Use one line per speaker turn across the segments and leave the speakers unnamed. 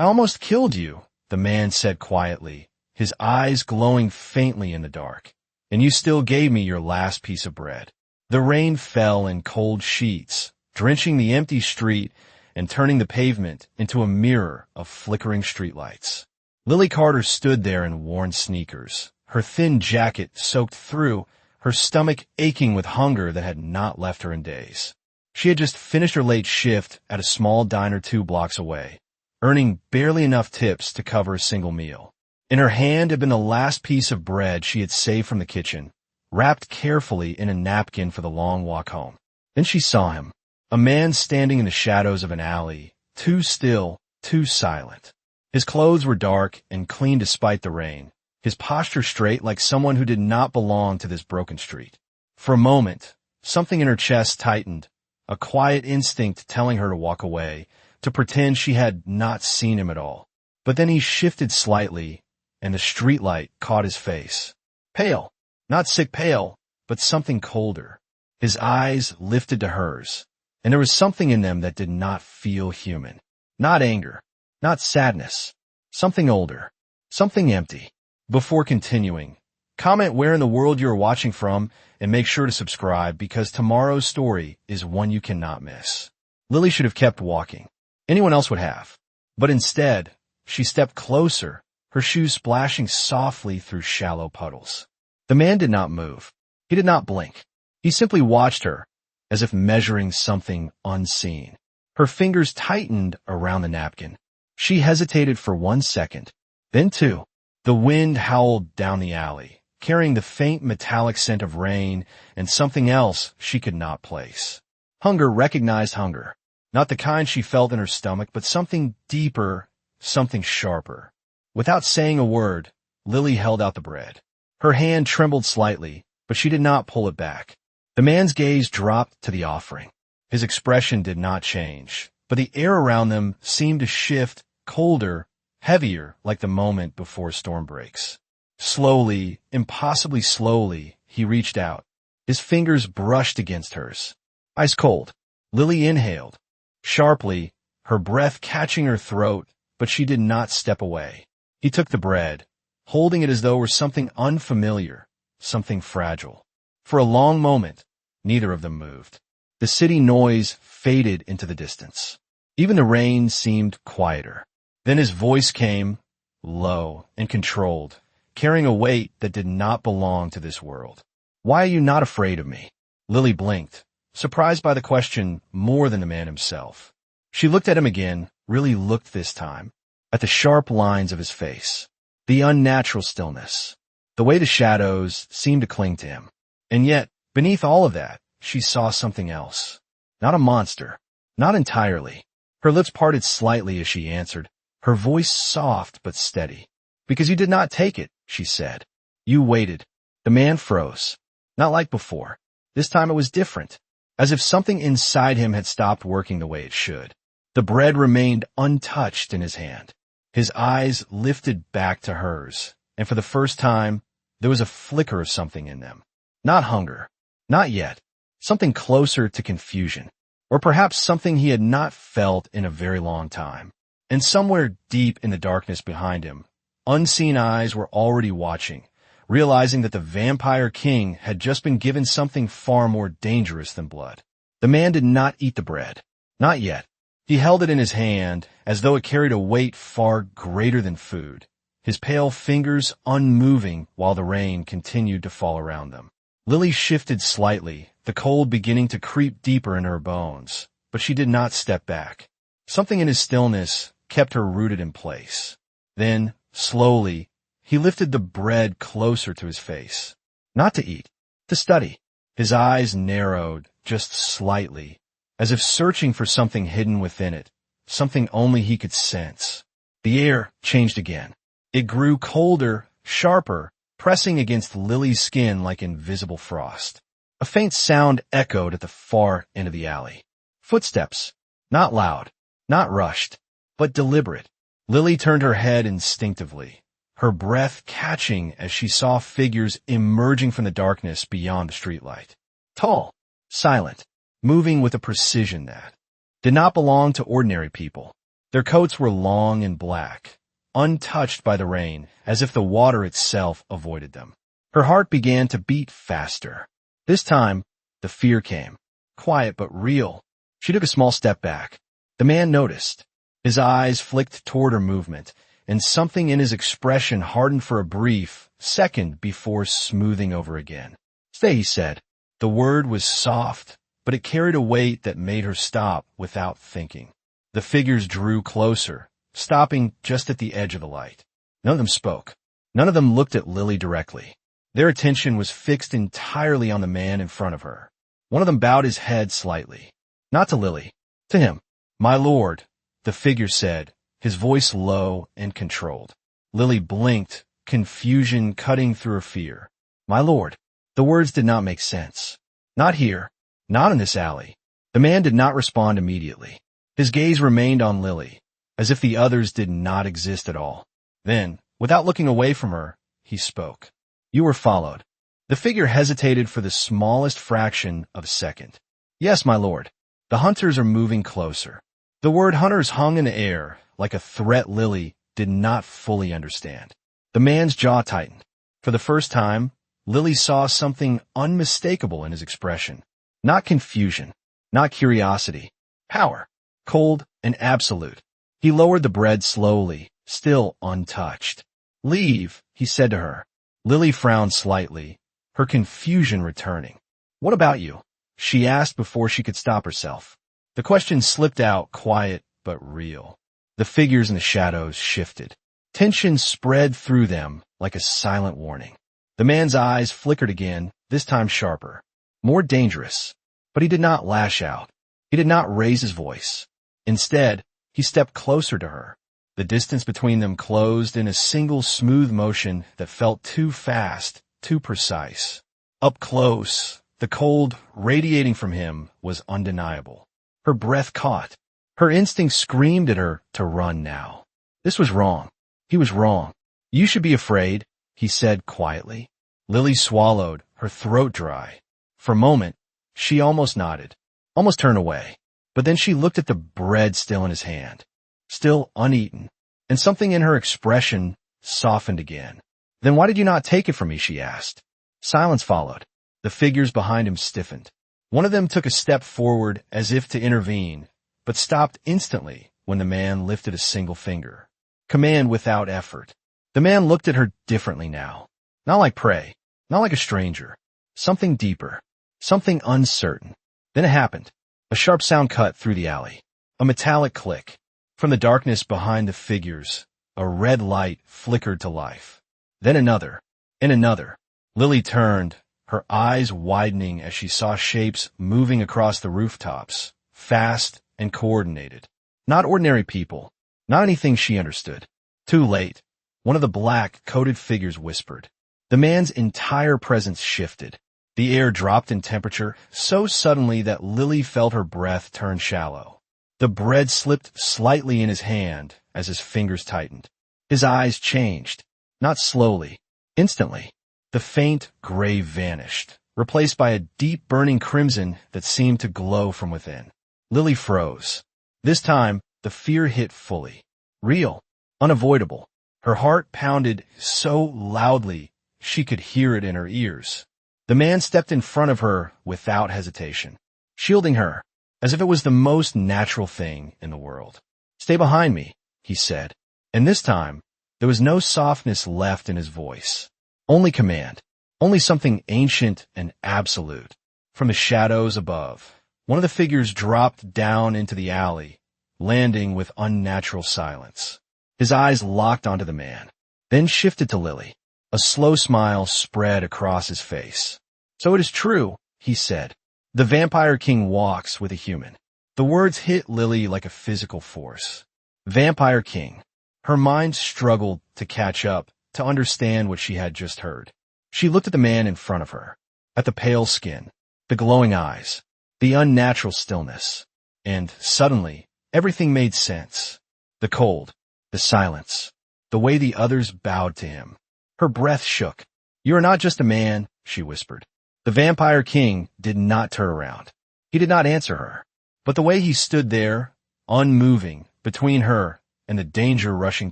I almost killed you, the man said quietly, his eyes glowing faintly in the dark. And you still gave me your last piece of bread. The rain fell in cold sheets, drenching the empty street and turning the pavement into a mirror of flickering streetlights. Lily Carter stood there in worn sneakers, her thin jacket soaked through, her stomach aching with hunger that had not left her in days. She had just finished her late shift at a small diner 2 blocks away, earning barely enough tips to cover a single meal. In her hand had been the last piece of bread she had saved from the kitchen, wrapped carefully in a napkin for the long walk home. Then she saw him, a man standing in the shadows of an alley, too still, too silent. His clothes were dark and clean despite the rain, his posture straight like someone who did not belong to this broken street. For a moment, something in her chest tightened, a quiet instinct telling her to walk away, to pretend she had not seen him at all. But then he shifted slightly, and the streetlight caught his face. Pale, not sick pale, but something colder. His eyes lifted to hers, and there was something in them that did not feel human. Not anger, not sadness, something older, something empty. Before continuing, comment where in the world you are watching from and make sure to subscribe because tomorrow's story is one you cannot miss. Lily should have kept walking. Anyone else would have. But instead, she stepped closer, her shoes splashing softly through shallow puddles. The man did not move. He did not blink. He simply watched her, as if measuring something unseen. Her fingers tightened around the napkin. She hesitated for 1 second, then 2. The wind howled down the alley, carrying the faint metallic scent of rain and something else she could not place. Hunger recognized hunger, not the kind she felt in her stomach, but something deeper, something sharper. Without saying a word, Lily held out the bread. Her hand trembled slightly, but she did not pull it back. The man's gaze dropped to the offering. His expression did not change, but the air around them seemed to shift, colder, heavier, like the moment before a storm breaks. Slowly, impossibly slowly, he reached out. His fingers brushed against hers. Ice cold. Lily inhaled. Sharply, her breath catching her throat, but she did not step away. He took the bread, holding it as though it were something unfamiliar, something fragile. For a long moment, neither of them moved. The city noise faded into the distance. Even the rain seemed quieter. Then his voice came, low and controlled, carrying a weight that did not belong to this world. Why are you not afraid of me? Lily blinked, surprised by the question more than the man himself. She looked at him again, really looked this time, at the sharp lines of his face, the unnatural stillness, the way the shadows seemed to cling to him. And yet, beneath all of that, she saw something else. Not a monster, not entirely. Her lips parted slightly as she answered, her voice soft but steady. Because you did not take it, she said. You waited. The man froze. Not like before. This time it was different, as if something inside him had stopped working the way it should. The bread remained untouched in his hand. His eyes lifted back to hers, and for the first time, there was a flicker of something in them. Not hunger. Not yet. Something closer to confusion. Or perhaps something he had not felt in a very long time. And somewhere deep in the darkness behind him, unseen eyes were already watching, realizing that the vampire king had just been given something far more dangerous than blood. The man did not eat the bread. Not yet. He held it in his hand as though it carried a weight far greater than food, his pale fingers unmoving while the rain continued to fall around them. Lily shifted slightly, the cold beginning to creep deeper in her bones, but she did not step back. Something in his stillness kept her rooted in place. Then, slowly, he lifted the bread closer to his face. Not to eat, to study. His eyes narrowed just slightly, as if searching for something hidden within it, something only he could sense. The air changed again. It grew colder, sharper, pressing against Lily's skin like invisible frost. A faint sound echoed at the far end of the alley. Footsteps. Not loud, not rushed, but deliberate. Lily turned her head instinctively, her breath catching as she saw figures emerging from the darkness beyond the streetlight. Tall, silent, moving with a precision that did not belong to ordinary people. Their coats were long and black, untouched by the rain, as if the water itself avoided them. Her heart began to beat faster. This time, the fear came, quiet but real. She took a small step back. The man noticed. His eyes flicked toward her movement, and something in his expression hardened for a brief second before smoothing over again. "Stay," he said. The word was soft, but it carried a weight that made her stop without thinking. The figures drew closer, stopping just at the edge of the light. None of them spoke. None of them looked at Lily directly. Their attention was fixed entirely on the man in front of her. One of them bowed his head slightly. Not to Lily, to him. "My lord," the figure said, his voice low and controlled. Lily blinked, confusion cutting through her fear. "My lord." The words did not make sense. Not here. Not in this alley. The man did not respond immediately. His gaze remained on Lily, as if the others did not exist at all. Then, without looking away from her, he spoke. "You were followed." The figure hesitated for the smallest fraction of a second. "Yes, my lord. The hunters are moving closer." The word hunters hung in the air, like a threat Lily did not fully understand. The man's jaw tightened. For the first time, Lily saw something unmistakable in his expression. Not confusion, not curiosity. Power. Cold and absolute. He lowered the bread slowly, still untouched. "Leave," he said to her. Lily frowned slightly, her confusion returning. "What about you?" she asked before she could stop herself. The question slipped out, quiet but real. The figures in the shadows shifted. Tension spread through them like a silent warning. The man's eyes flickered again, this time sharper. More dangerous. But he did not lash out. He did not raise his voice. Instead, he stepped closer to her. The distance between them closed in a single smooth motion that felt too fast, too precise. Up close, the cold radiating from him was undeniable. Her breath caught. Her instinct screamed at her to run now. This was wrong. He was wrong. "You should be afraid," he said quietly. Lily swallowed, her throat dry. For a moment, she almost nodded, almost turned away. But then she looked at the bread still in his hand, still uneaten, and something in her expression softened again. "Then why did you not take it from me?" she asked. Silence followed. The figures behind him stiffened. One of them took a step forward as if to intervene, but stopped instantly when the man lifted a single finger. Command without effort. The man looked at her differently now. Not like prey, not like a stranger. Something deeper, something uncertain. Then it happened. A sharp sound cut through the alley. A metallic click. From the darkness behind the figures, a red light flickered to life. Then another, and another. Lily turned, her eyes widening as she saw shapes moving across the rooftops, fast and coordinated. Not ordinary people, not anything she understood. Too late. One of the black, coated figures whispered. The man's entire presence shifted. The air dropped in temperature so suddenly that Lily felt her breath turn shallow. The bread slipped slightly in his hand as his fingers tightened. His eyes changed, not slowly, instantly. The faint gray vanished, replaced by a deep burning crimson that seemed to glow from within. Lily froze. This time, the fear hit fully. Real, unavoidable. Her heart pounded so loudly she could hear it in her ears. The man stepped in front of her without hesitation, shielding her, as if it was the most natural thing in the world. "Stay behind me," he said. And this time, there was no softness left in his voice. Only command, only something ancient and absolute. From the shadows above, one of the figures dropped down into the alley, landing with unnatural silence. His eyes locked onto the man, then shifted to Lily. A slow smile spread across his face. "So it is true," he said. "The Vampire King walks with a human." The words hit Lily like a physical force. Vampire King. Her mind struggled to catch up, to understand what she had just heard. She looked at the man in front of her, at the pale skin, the glowing eyes, the unnatural stillness. And suddenly, everything made sense. The cold, the silence, the way the others bowed to him. Her breath shook. "You are not just a man," she whispered. The Vampire King did not turn around. He did not answer her. But the way he stood there, unmoving, between her and the danger rushing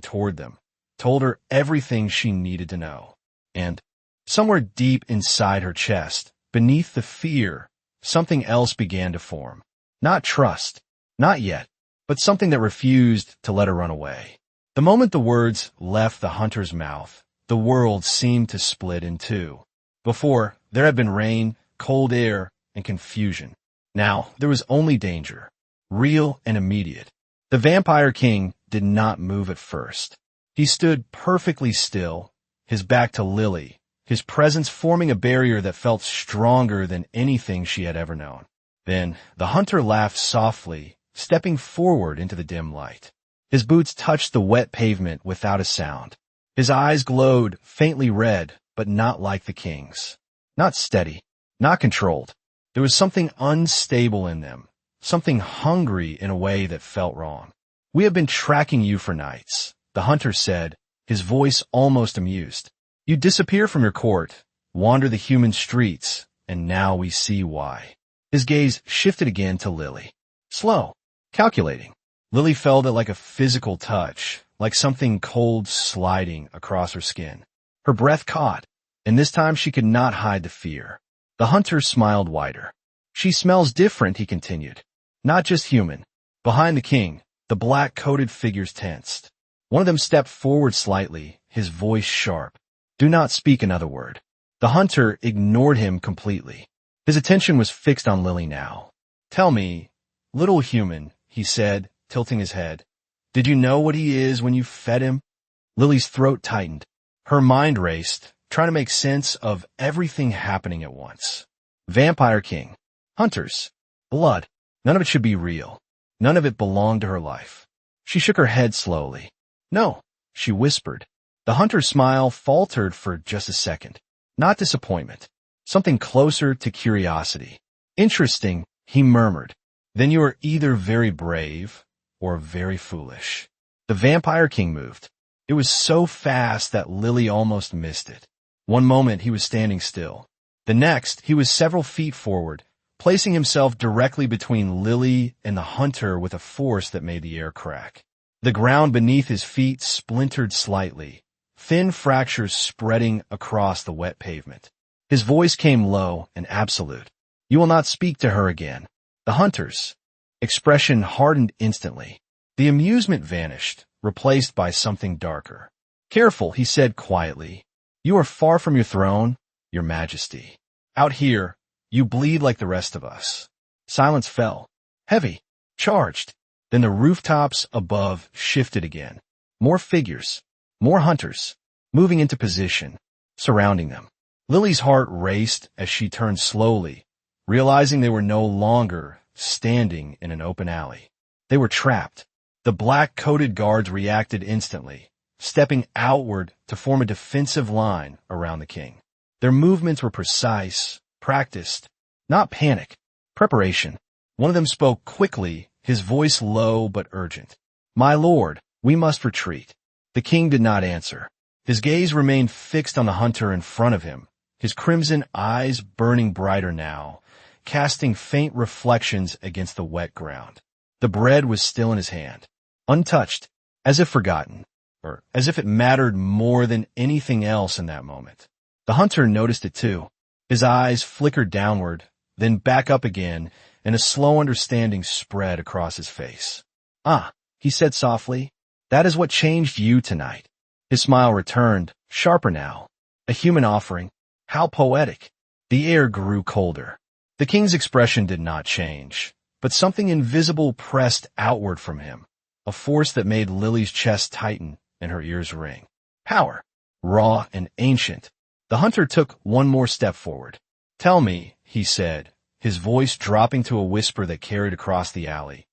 toward them, told her everything she needed to know. And somewhere deep inside her chest, beneath the fear, something else began to form. Not trust, not yet, but something that refused to let her run away. The moment the words left the hunter's mouth, the world seemed to split in two. Before, there had been rain, cold air, and confusion. Now, there was only danger, real and immediate. The Vampire King did not move at first. He stood perfectly still, his back to Lily, his presence forming a barrier that felt stronger than anything she had ever known. Then, the hunter laughed softly, stepping forward into the dim light. His boots touched the wet pavement without a sound. His eyes glowed faintly red, but not like the king's. Not steady, not controlled. There was something unstable in them, something hungry in a way that felt wrong. "We have been tracking you for nights," the hunter said, his voice almost amused. "You disappear from your court, wander the human streets, and now we see why." His gaze shifted again to Lily. Slow, calculating. Lily felt it like a physical touch, like something cold sliding across her skin. Her breath caught, and this time she could not hide the fear. The hunter smiled wider. "She smells different," he continued. "Not just human." Behind the king, the black-coated figures tensed. One of them stepped forward slightly, his voice sharp. "Do not speak another word." The hunter ignored him completely. His attention was fixed on Lily now. "Tell me, little human," he said, tilting his head, "did you know what he is when you fed him?" Lily's throat tightened. Her mind raced, trying to make sense of everything happening at once. Vampire King. Hunters. Blood. None of it should be real. None of it belonged to her life. She shook her head slowly. "No," she whispered. The hunter's smile faltered for just a second. Not disappointment. Something closer to curiosity. "Interesting," he murmured. "Then you are either very brave or very foolish." The Vampire King moved. It was so fast that Lily almost missed it. One moment he was standing still. The next, he was several feet forward, placing himself directly between Lily and the hunter with a force that made the air crack. The ground beneath his feet splintered slightly, thin fractures spreading across the wet pavement. His voice came low and absolute. "You will not speak to her again." The hunter's expression hardened instantly. The amusement vanished, replaced by something darker. "Careful," he said quietly. "You are far from your throne, your majesty. Out here, you bleed like the rest of us." Silence fell. Heavy. Charged. Then the rooftops above shifted again. More figures. More hunters. Moving into position. Surrounding them. Lily's heart raced as she turned slowly, realizing they were no longer standing in an open alley. They were trapped. The black-coated guards reacted instantly, stepping outward to form a defensive line around the king. Their movements were precise, practiced, not panic, preparation. One of them spoke quickly, his voice low but urgent. "My lord, we must retreat." The king did not answer. His gaze remained fixed on the hunter in front of him, his crimson eyes burning brighter now, casting faint reflections against the wet ground. The bread was still in his hand, untouched, as if forgotten, or as if it mattered more than anything else in that moment. The hunter noticed it too. His eyes flickered downward, then back up again, and a slow understanding spread across his face. "Ah," he said softly, "that is what changed you tonight." His smile returned, sharper now. A human offering. How poetic. The air grew colder. The king's expression did not change, but something invisible pressed outward from him, a force that made Lily's chest tighten and her ears ring. Power. Raw and ancient. The hunter took one more step forward. "Tell me," he said, his voice dropping to a whisper that carried across the alley.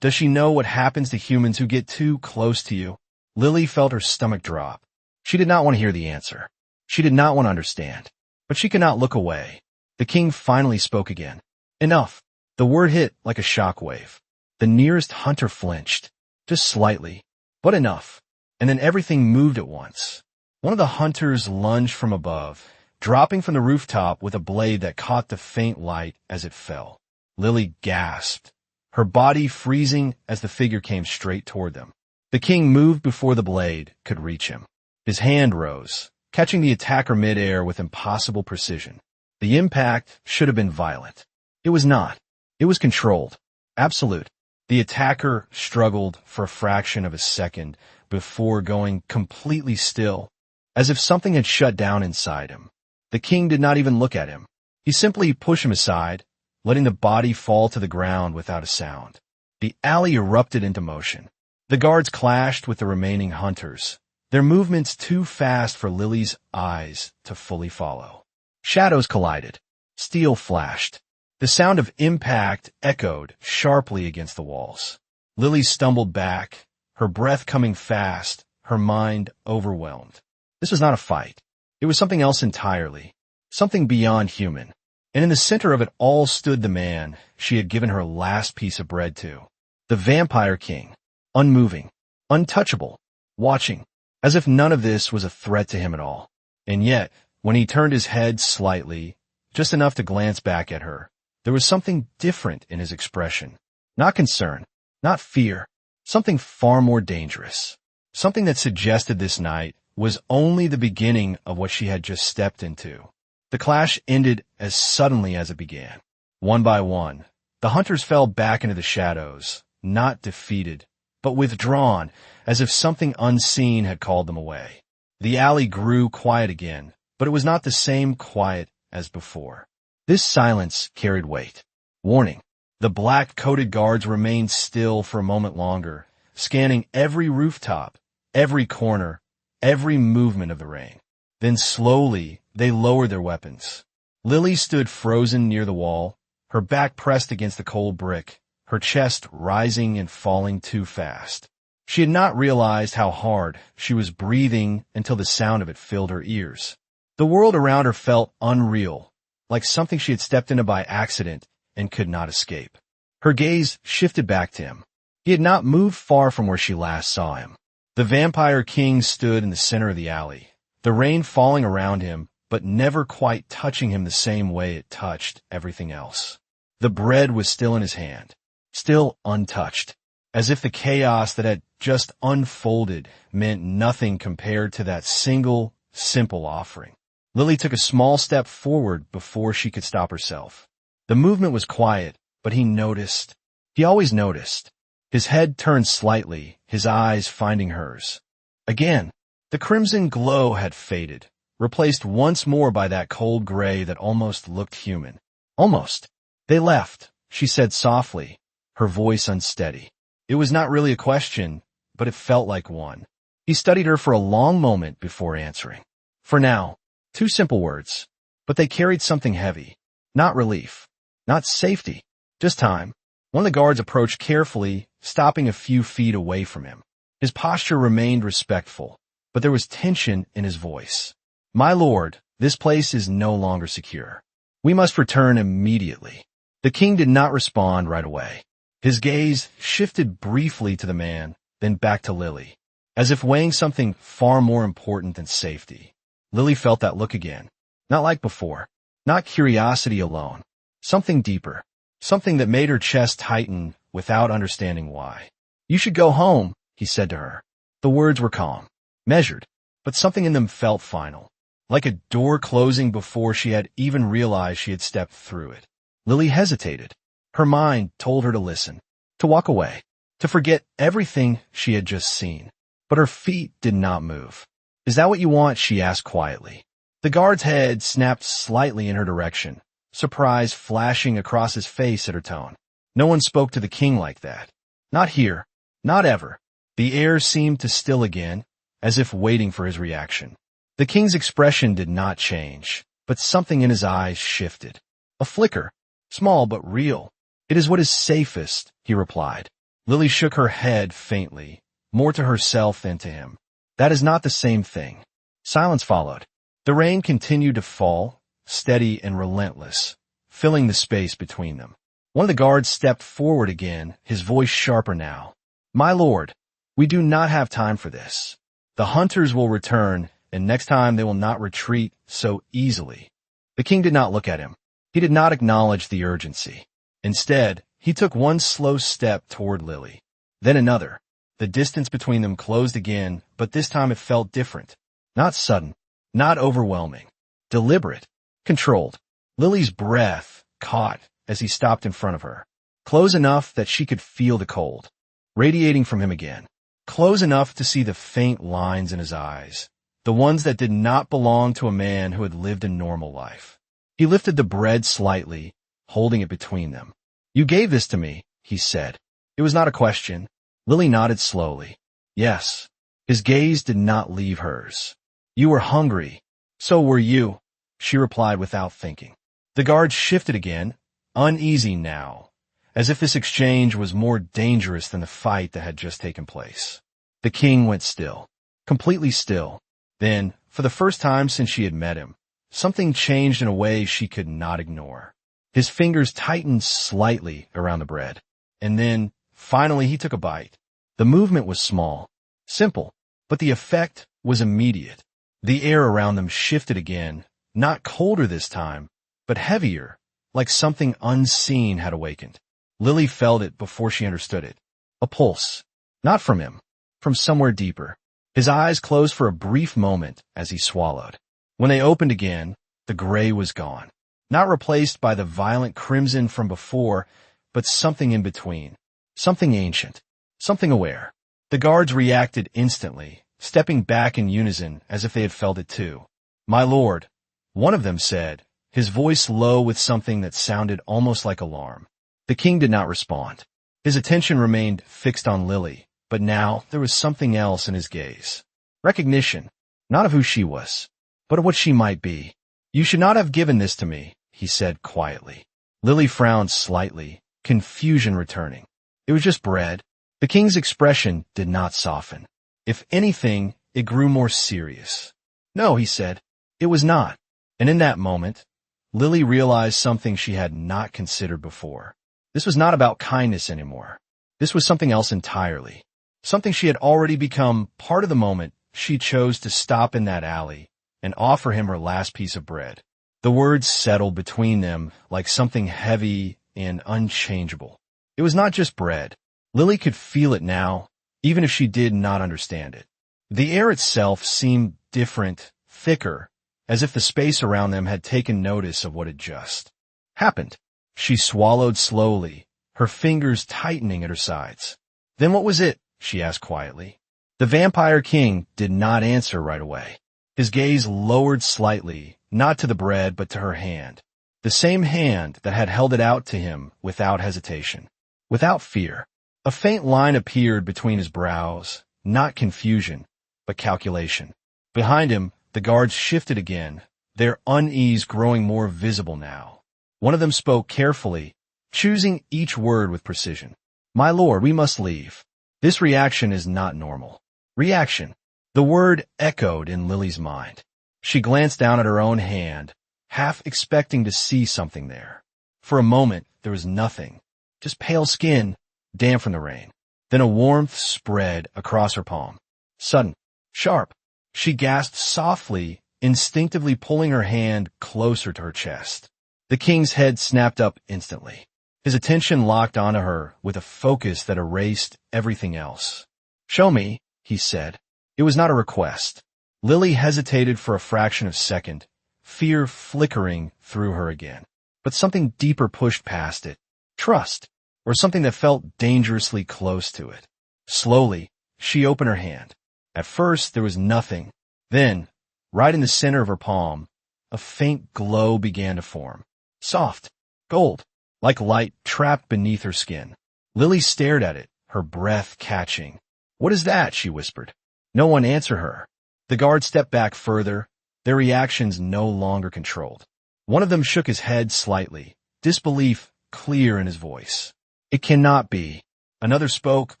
"Does she know what happens to humans who get too close to you?" Lily felt her stomach drop. She did not want to hear the answer. She did not want to understand. But she could not look away. The king finally spoke again. "Enough." The word hit like a shockwave. The nearest hunter flinched. Just slightly. But enough. And then everything moved at once. One of the hunters lunged from above, dropping from the rooftop with a blade that caught the faint light as it fell. Lily gasped. her body freezing as the figure came straight toward them. The king moved before the blade could reach him. His hand rose, catching the attacker midair with impossible precision. The impact should have been violent. It was not. It was controlled. Absolute. The attacker struggled for a fraction of a second before going completely still, as if something had shut down inside him. The king did not even look at him. He simply pushed him aside, letting the body fall to the ground without a sound. The alley erupted into motion. The guards clashed with the remaining hunters, their movements too fast for Lily's eyes to fully follow. Shadows collided. Steel flashed. The sound of impact echoed sharply against the walls. Lily stumbled back, her breath coming fast, her mind overwhelmed. This was not a fight. It was something else entirely, something beyond human. And in the center of it all stood the man she had given her last piece of bread to. The vampire king, unmoving, untouchable, watching, as if none of this was a threat to him at all. And yet, when he turned his head slightly, just enough to glance back at her, there was something different in his expression. Not concern, not fear, something far more dangerous. Something that suggested this night was only the beginning of what she had just stepped into. The clash ended as suddenly as it began. One by one, the hunters fell back into the shadows, not defeated, but withdrawn, as if something unseen had called them away. The alley grew quiet again, but it was not the same quiet as before. This silence carried weight. Warning. The black-coated guards remained still for a moment longer, scanning every rooftop, every corner, every movement of the rain. Then slowly, they lowered their weapons. Lily stood frozen near the wall, her back pressed against the cold brick, her chest rising and falling too fast. She had not realized how hard she was breathing until the sound of it filled her ears. The world around her felt unreal, like something she had stepped into by accident and could not escape. Her gaze shifted back to him. He had not moved far from where she last saw him. The vampire king stood in the center of the alley, the rain falling around him, but never quite touching him the same way it touched everything else. The bread was still in his hand, still untouched, as if the chaos that had just unfolded meant nothing compared to that single, simple offering. Lily took a small step forward before she could stop herself. The movement was quiet, but he noticed. He always noticed. His head turned slightly, his eyes finding hers. Again, the crimson glow had faded, replaced once more by that cold gray that almost looked human. Almost. They left, she said softly, her voice unsteady. It was not really a question, but it felt like one. He studied her for a long moment before answering. For now, 2 simple words, but they carried something heavy. Not relief, not safety, just time. One of the guards approached carefully, stopping a few feet away from him. His posture remained respectful, but there was tension in his voice. My lord, this place is no longer secure. We must return immediately. The king did not respond right away. His gaze shifted briefly to the man, then back to Lily, as if weighing something far more important than safety. Lily felt that look again. Not like before. Not curiosity alone. Something deeper. Something that made her chest tighten without understanding why. You should go home, he said to her. The words were calm, measured, but something in them felt final. Like a door closing before she had even realized she had stepped through it. Lily hesitated. Her mind told her to listen, to walk away, to forget everything she had just seen. But her feet did not move. Is that what you want? She asked quietly. The guard's head snapped slightly in her direction, surprise flashing across his face at her tone. No one spoke to the king like that. Not here. Not ever. The air seemed to still again, as if waiting for his reaction. The king's expression did not change, but something in his eyes shifted. A flicker. Small but real. It is what is safest, he replied. Lily shook her head faintly, more to herself than to him. That is not the same thing. Silence followed. The rain continued to fall, steady and relentless, filling the space between them. One of the guards stepped forward again, his voice sharper now. My lord, we do not have time for this. The hunters will return, and next time they will not retreat so easily. The king did not look at him. He did not acknowledge the urgency. Instead, He took one slow step toward Lily. Then another. The distance between them closed again, but this time it felt different. Not sudden, not overwhelming. Deliberate, controlled. Lily's breath caught as he stopped in front of her. Close enough that she could feel the cold, radiating from him again. Close enough to see the faint lines in his eyes, the ones that did not belong to a man who had lived a normal life. He lifted the bread slightly, holding it between them. "You gave this to me," he said. It was not a question. Lily nodded slowly. Yes. His gaze did not leave hers. "You were hungry. So were you," she replied without thinking. The guard shifted again, uneasy now, as if this exchange was more dangerous than the fight that had just taken place. The king went still, completely still. Then, for the first time since she had met him, something changed in a way she could not ignore. His fingers tightened slightly around the bread, and then, finally, he took a bite. The movement was small, simple, but the effect was immediate. The air around them shifted again, not colder this time, but heavier, like something unseen had awakened. Lily felt it before she understood it. A pulse. Not from him, from somewhere deeper. His eyes closed for a brief moment as he swallowed. When they opened again, the gray was gone. Not replaced by the violent crimson from before, but something in between. Something ancient. Something aware. The guards reacted instantly, stepping back in unison as if they had felt it too. "My lord," one of them said, his voice low with something that sounded almost like alarm. The king did not respond. His attention remained fixed on Lily, but now there was something else in his gaze. Recognition, not of who she was, but of what she might be. "You should not have given this to me," he said quietly. Lily frowned slightly, confusion returning. It was just bread. The king's expression did not soften. If anything, it grew more serious. "No," he said, "it was not." And in that moment, Lily realized something she had not considered before. This was not about kindness anymore. This was something else entirely. Something she had already become part of the moment she chose to stop in that alley and offer him her last piece of bread. The words settled between them like something heavy and unchangeable. It was not just bread. Lily could feel it now, even if she did not understand it. The air itself seemed different, thicker, as if the space around them had taken notice of what had just happened. She swallowed slowly, her fingers tightening at her sides. "Then what was it?" she asked quietly. The vampire king did not answer right away. His gaze lowered slightly, not to the bread but to her hand. The same hand that had held it out to him without hesitation, without fear. A faint line appeared between his brows, not confusion, but calculation. Behind him, the guards shifted again, their unease growing more visible now. One of them spoke carefully, choosing each word with precision. "My lord, we must leave. This reaction is not normal." Reaction. The word echoed in Lily's mind. She glanced down at her own hand, half expecting to see something there. For a moment, there was nothing, just pale skin, damp from the rain. Then a warmth spread across her palm. Sudden, sharp. She gasped softly, instinctively pulling her hand closer to her chest. The king's head snapped up instantly. His attention locked onto her with a focus that erased everything else. "Show me," he said. It was not a request. Lily hesitated for a fraction of a second, fear flickering through her again. But something deeper pushed past it. Trust. Or something that felt dangerously close to it. Slowly, she opened her hand. At first, there was nothing. Then, right in the center of her palm, a faint glow began to form. Soft, gold, like light trapped beneath her skin. Lily stared at it, her breath catching. "What is that?" she whispered. No one answered her. The guard stepped back further, their reactions no longer controlled. One of them shook his head slightly, disbelief clear in his voice. "It cannot be." Another spoke,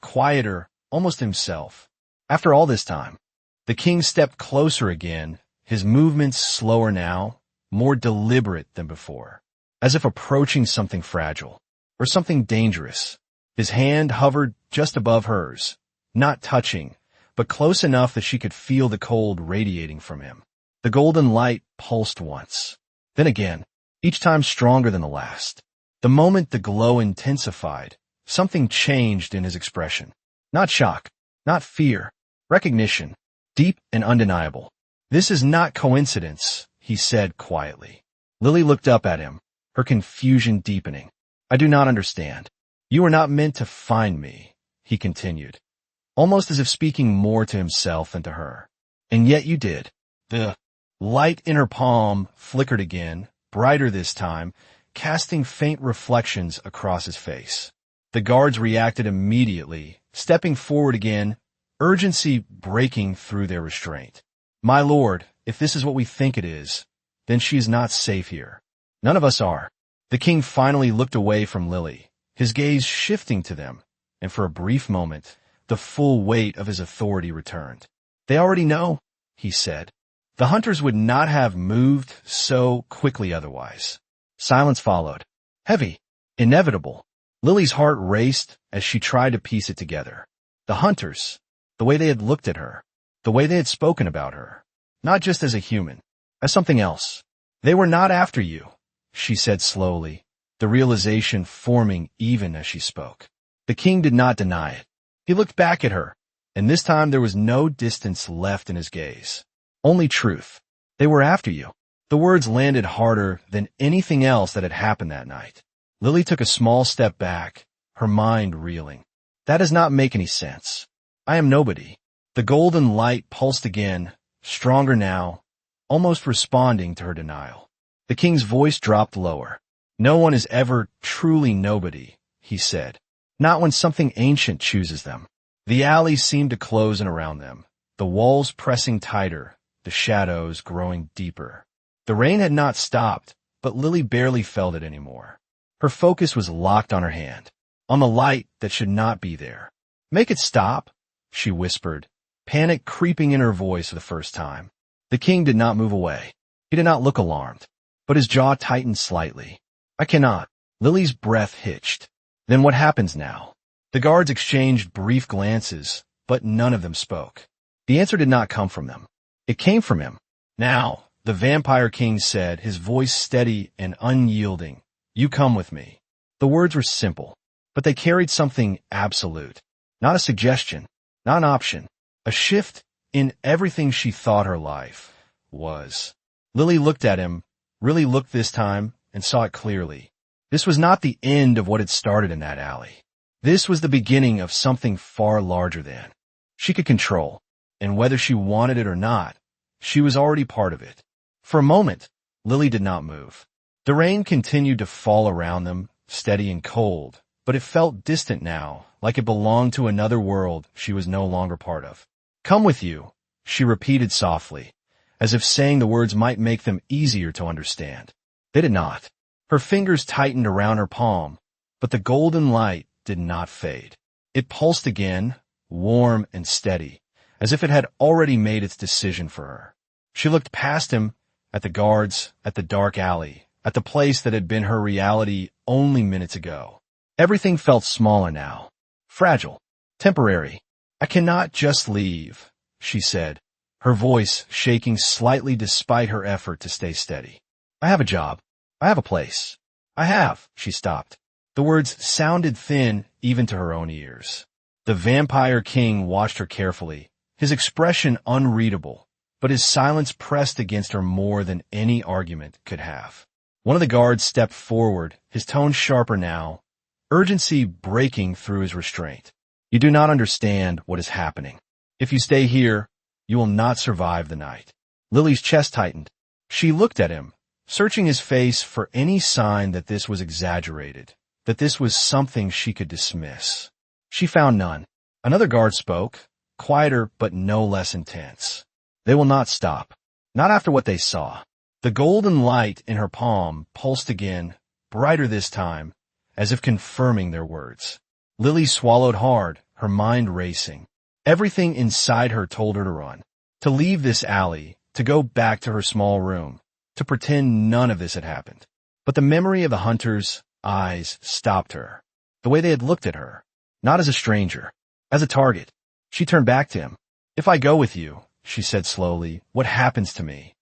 quieter, almost himself. After all this time, the king stepped closer again, his movements slower now, more deliberate than before, as if approaching something fragile, or something dangerous. His hand hovered just above hers, not touching, but close enough that she could feel the cold radiating from him. The golden light pulsed once, then again, each time stronger than the last. The moment the glow intensified, something changed in his expression. Not shock, not fear, recognition, deep and undeniable. "This is not coincidence," he said quietly. Lily looked up at him, her confusion deepening. "I do not understand." "You were not meant to find me," he continued, almost as if speaking more to himself than to her. "And yet you did." The light in her palm flickered again, brighter this time, casting faint reflections across his face. The guards reacted immediately, stepping forward again, urgency breaking through their restraint. "My lord, if this is what we think it is, then she is not safe here. None of us are." The king finally looked away from Lily, his gaze shifting to them, and for a brief moment, the full weight of his authority returned. "They already know," he said. The hunters would not have moved so quickly otherwise. Silence followed. Heavy. Inevitable. Lily's heart raced as she tried to piece it together. The hunters, the way they had looked at her, the way they had spoken about her, not just as a human, as something else. "They were not after you," she said slowly, the realization forming even as she spoke. The king did not deny it. He looked back at her, and this time there was no distance left in his gaze. Only truth. "They were after you." The words landed harder than anything else that had happened that night. Lily took a small step back, her mind reeling. "That does not make any sense. I am nobody." The golden light pulsed again, stronger now, almost responding to her denial. The king's voice dropped lower. "No one is ever truly nobody," he said. "Not when something ancient chooses them." The alley seemed to close in around them, the walls pressing tighter, the shadows growing deeper. The rain had not stopped, but Lily barely felt it anymore. Her focus was locked on her hand, on the light that should not be there. "Make it stop," she whispered, panic creeping in her voice for the first time. The king did not move away. He did not look alarmed, but his jaw tightened slightly. "I cannot." Lily's breath hitched. "Then what happens now?" The guards exchanged brief glances, but none of them spoke. The answer did not come from them. It came from him. "Now," the vampire king said, his voice steady and unyielding, "you come with me." The words were simple, but they carried something absolute. Not a suggestion, not an option, a shift in everything she thought her life was. Lily looked at him, really looked this time, and saw it clearly. This was not the end of what had started in that alley. This was the beginning of something far larger than she could control, and whether she wanted it or not, she was already part of it. For a moment, Lily did not move. The rain continued to fall around them, steady and cold, but it felt distant now, like it belonged to another world she was no longer part of. "Come with you," she repeated softly, as if saying the words might make them easier to understand. They did not. Her fingers tightened around her palm, but the golden light did not fade. It pulsed again, warm and steady, as if it had already made its decision for her. She looked past him, at the guards, at the dark alley, at the place that had been her reality only minutes ago. Everything felt smaller now, fragile, temporary. "I cannot just leave," she said, her voice shaking slightly despite her effort to stay steady. "I have a job. I have a place. I have." She stopped. The words sounded thin even to her own ears. The vampire king watched her carefully, his expression unreadable, but his silence pressed against her more than any argument could have. One of the guards stepped forward, his tone sharper now, urgency breaking through his restraint. "You do not understand what is happening. If you stay here, you will not survive the night." Lily's chest tightened. She looked at him, searching his face for any sign that this was exaggerated, that this was something she could dismiss. She found none. Another guard spoke, quieter but no less intense. "They will not stop. Not after what they saw." The golden light in her palm pulsed again, brighter this time, as if confirming their words. Lily swallowed hard, her mind racing. Everything inside her told her to run, to leave this alley, to go back to her small room, to pretend none of this had happened. But the memory of the hunter's eyes stopped her, the way they had looked at her, not as a stranger, as a target. She turned back to him. "If I go with you," she said slowly, "what happens to me?"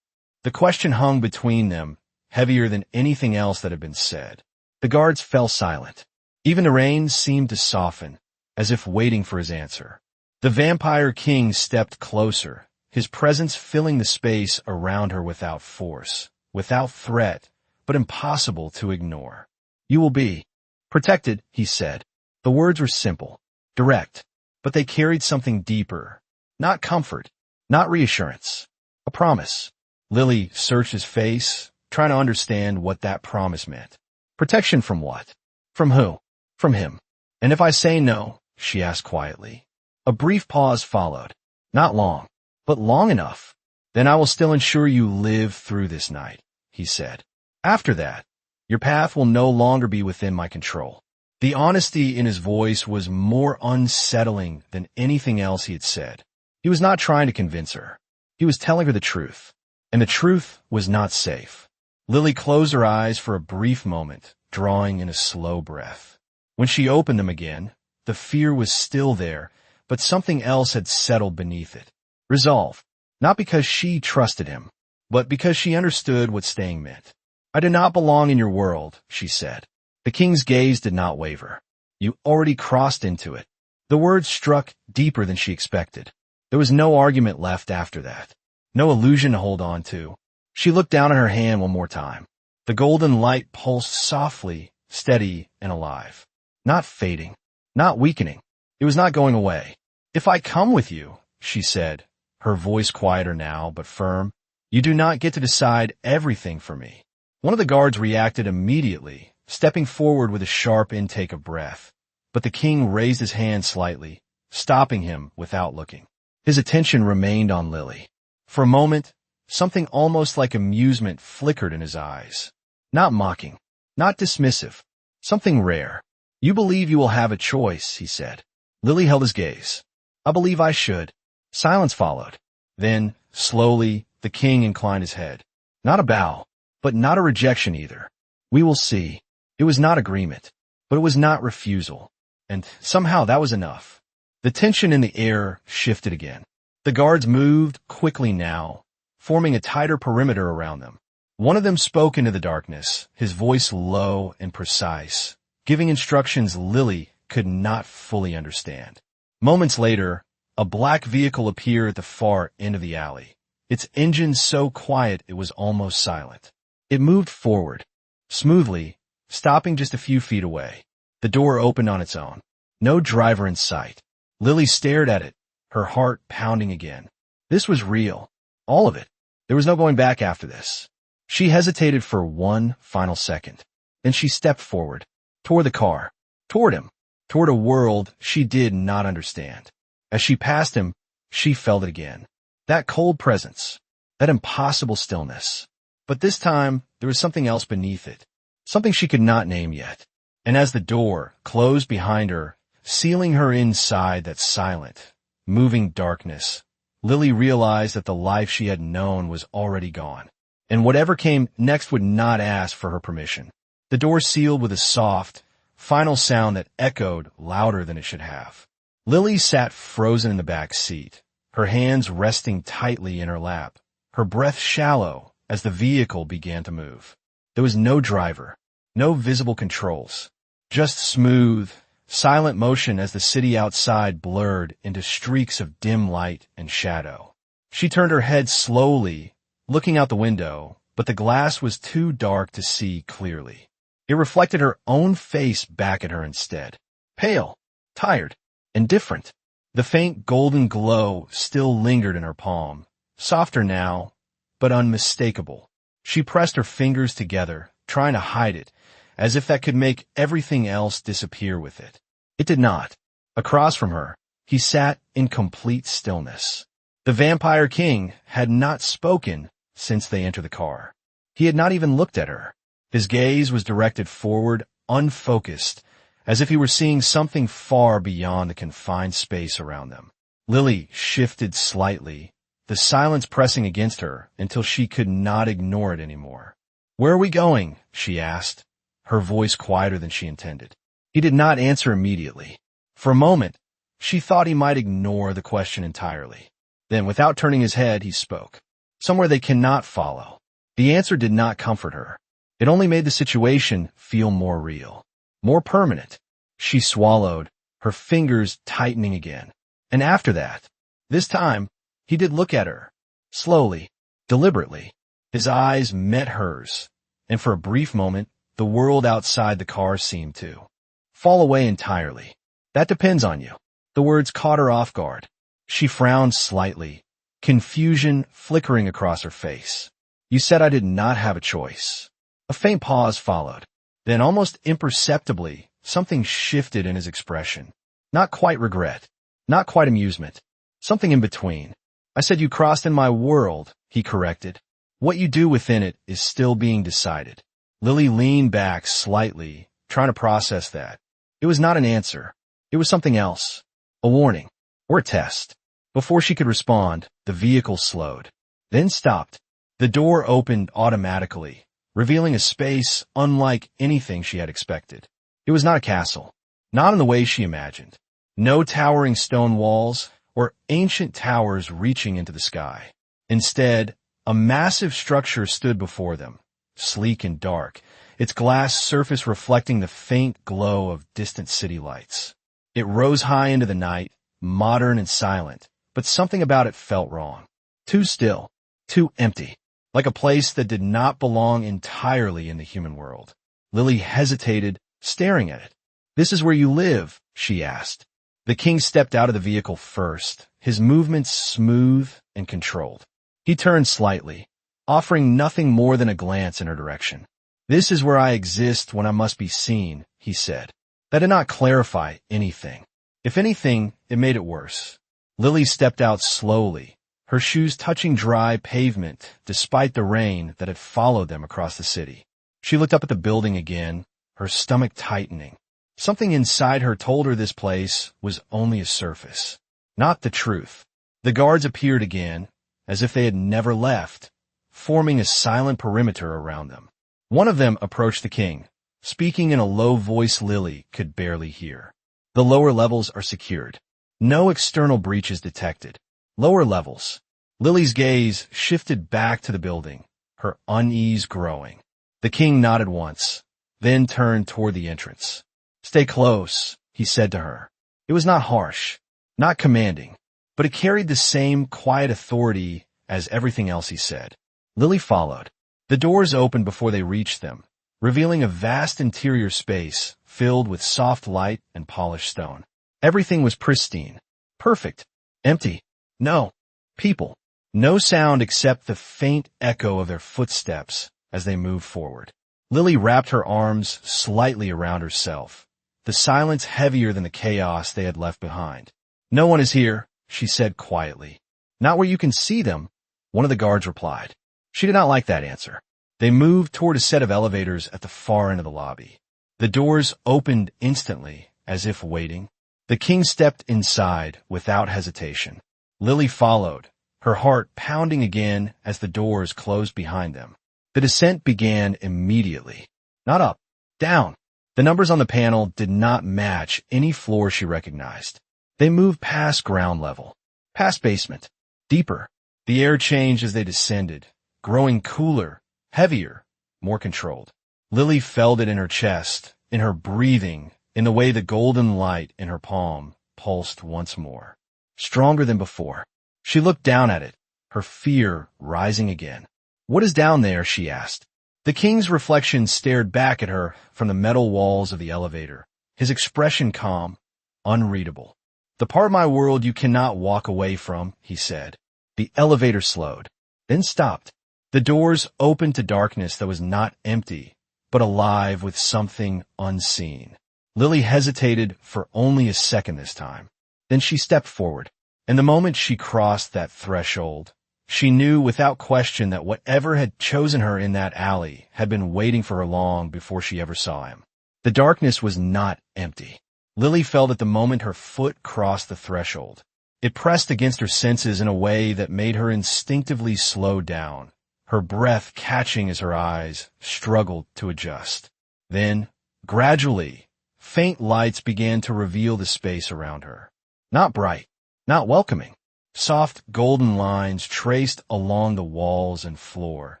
The question hung between them, heavier than anything else that had been said. The guards fell silent. Even the rain seemed to soften, as if waiting for his answer. The vampire king stepped closer, his presence filling the space around her without force, without threat, but impossible to ignore. "You will be protected," he said. The words were simple, direct, but they carried something deeper. Not comfort, not reassurance. A promise. Lily searched his face, trying to understand what that promise meant. Protection from what? From who? From him. "And if I say no?" she asked quietly. A brief pause followed. "Not long, but long enough. Then I will still ensure you live through this night," he said. "After that, your path will no longer be within my control." The honesty in his voice was more unsettling than anything else he had said. He was not trying to convince her. He was telling her the truth. And the truth was not safe. Lily closed her eyes for a brief moment, drawing in a slow breath. When she opened them again, the fear was still there, but something else had settled beneath it. Resolve. Not because she trusted him, but because she understood what staying meant. "I do not belong in your world," she said. The king's gaze did not waver. "You already crossed into it." The words struck deeper than she expected. There was no argument left after that. No illusion to hold on to. She looked down at her hand one more time. The golden light pulsed softly, steady, and alive. Not fading. Not weakening. It was not going away. "If I come with you," she said, her voice quieter now, but firm, "you do not get to decide everything for me." One of the guards reacted immediately, stepping forward with a sharp intake of breath. But the king raised his hand slightly, stopping him without looking. His attention remained on Lily. For a moment, something almost like amusement flickered in his eyes. Not mocking, not dismissive, something rare. "You believe you will have a choice," he said. Lily held his gaze. "I believe I should." Silence followed. Then, slowly, the king inclined his head. Not a bow, but not a rejection either. "We will see." It was not agreement, but it was not refusal. And somehow that was enough. The tension in the air shifted again. The guards moved quickly now, forming a tighter perimeter around them. One of them spoke into the darkness, his voice low and precise, giving instructions Lily could not fully understand. Moments later, a black vehicle appeared at the far end of the alley, its engine so quiet it was almost silent. It moved forward, smoothly, stopping just a few feet away. The door opened on its own. No driver in sight. Lily stared at it, her heart pounding again. This was real. All of it. There was no going back after this. She hesitated for one final second. Then she stepped forward, toward the car, toward him, toward a world she did not understand. As she passed him, she felt it again. That cold presence, that impossible stillness. But this time, there was something else beneath it. Something she could not name yet. And as the door closed behind her, sealing her inside that silent, moving darkness, Lily realized that the life she had known was already gone. And whatever came next would not ask for her permission. The door sealed with a soft, final sound that echoed louder than it should have. Lily sat frozen in the back seat, her hands resting tightly in her lap, her breath shallow as the vehicle began to move. There was no driver, no visible controls, just smooth, silent motion as the city outside blurred into streaks of dim light and shadow. She turned her head slowly, looking out the window, but the glass was too dark to see clearly. It reflected her own face back at her instead. Pale, tired, and different. The faint golden glow still lingered in her palm, softer now, but unmistakable. She pressed her fingers together, trying to hide it, as if that could make everything else disappear with it. It did not. Across from her, he sat in complete stillness. The vampire king had not spoken since they entered the car. He had not even looked at her. His gaze was directed forward, unfocused, as if he were seeing something far beyond the confined space around them. Lily shifted slightly, the silence pressing against her until she could not ignore it anymore. "Where are we going?" she asked, her voice quieter than she intended. He did not answer immediately. For a moment, she thought he might ignore the question entirely. Then, without turning his head, he spoke. "Somewhere they cannot follow." The answer did not comfort her. It only made the situation feel more real, more permanent. She swallowed, her fingers tightening again. And after that, this time, he did look at her. Slowly, deliberately. His eyes met hers, and for a brief moment, the world outside the car seemed to fall away entirely. That depends on you. The words caught her off guard. She frowned slightly, confusion flickering across her face. You said I did not have a choice. A faint pause followed. Then almost imperceptibly, something shifted in his expression. Not quite regret, not quite amusement, something in between. I said you crossed in my world, he corrected. What you do within it is still being decided. Lily leaned back slightly, trying to process that. It was not an answer. It was something else. A warning. Or a test. Before she could respond, the vehicle slowed. Then stopped. The door opened automatically, revealing a space unlike anything she had expected. It was not a castle. Not in the way she imagined. No towering stone walls or ancient towers reaching into the sky. Instead, a massive structure stood before them, sleek and dark, its glass surface reflecting the faint glow of distant city lights. It rose high into the night, modern and silent, but something about it felt wrong. Too still, too empty, like a place that did not belong entirely in the human world. Lily hesitated, staring at it. This is where you live, she asked. The king stepped out of the vehicle first, his movements smooth and controlled. He turned slightly, offering nothing more than a glance in her direction. This is where I exist when I must be seen, he said. That did not clarify anything. If anything, it made it worse. Lily stepped out slowly, her shoes touching dry pavement despite the rain that had followed them across the city. She looked up at the building again, her stomach tightening. Something inside her told her this place was only a surface, not the truth. The guards appeared again, as if they had never left, forming a silent perimeter around them. One of them approached the king, speaking in a low voice Lily could barely hear. The lower levels are secured. No external breaches detected. Lower levels. Lily's gaze shifted back to the building, her unease growing. The king nodded once, then turned toward the entrance. Stay close, he said to her. It was not harsh, not commanding, but it carried the same quiet authority as everything else he said. Lily followed. The doors opened before they reached them, revealing a vast interior space filled with soft light and polished stone. Everything was pristine, perfect, empty. No people, no sound except the faint echo of their footsteps as they moved forward. Lily wrapped her arms slightly around herself, the silence heavier than the chaos they had left behind. No one is here, she said quietly. Not where you can see them, one of the guards replied. She did not like that answer. They moved toward a set of elevators at the far end of the lobby. The doors opened instantly, as if waiting. The king stepped inside without hesitation. Lily followed, her heart pounding again as the doors closed behind them. The descent began immediately. Not up, down. The numbers on the panel did not match any floor she recognized. They moved past ground level, past basement, deeper. The air changed as they descended, growing cooler, heavier, more controlled. Lily felt it in her chest, in her breathing, in the way the golden light in her palm pulsed once more. Stronger than before. She looked down at it, her fear rising again. What is down there? She asked. The king's reflection stared back at her from the metal walls of the elevator, his expression calm, unreadable. The part of my world you cannot walk away from, he said. The elevator slowed, then stopped. The doors opened to darkness that was not empty, but alive with something unseen. Lily hesitated for only a second this time. Then she stepped forward, and the moment she crossed that threshold, she knew without question that whatever had chosen her in that alley had been waiting for her long before she ever saw him. The darkness was not empty. Lily felt at the moment her foot crossed the threshold. It pressed against her senses in a way that made her instinctively slow down, her breath catching as her eyes struggled to adjust. Then, gradually, faint lights began to reveal the space around her. Not bright, not welcoming. Soft golden lines traced along the walls and floor,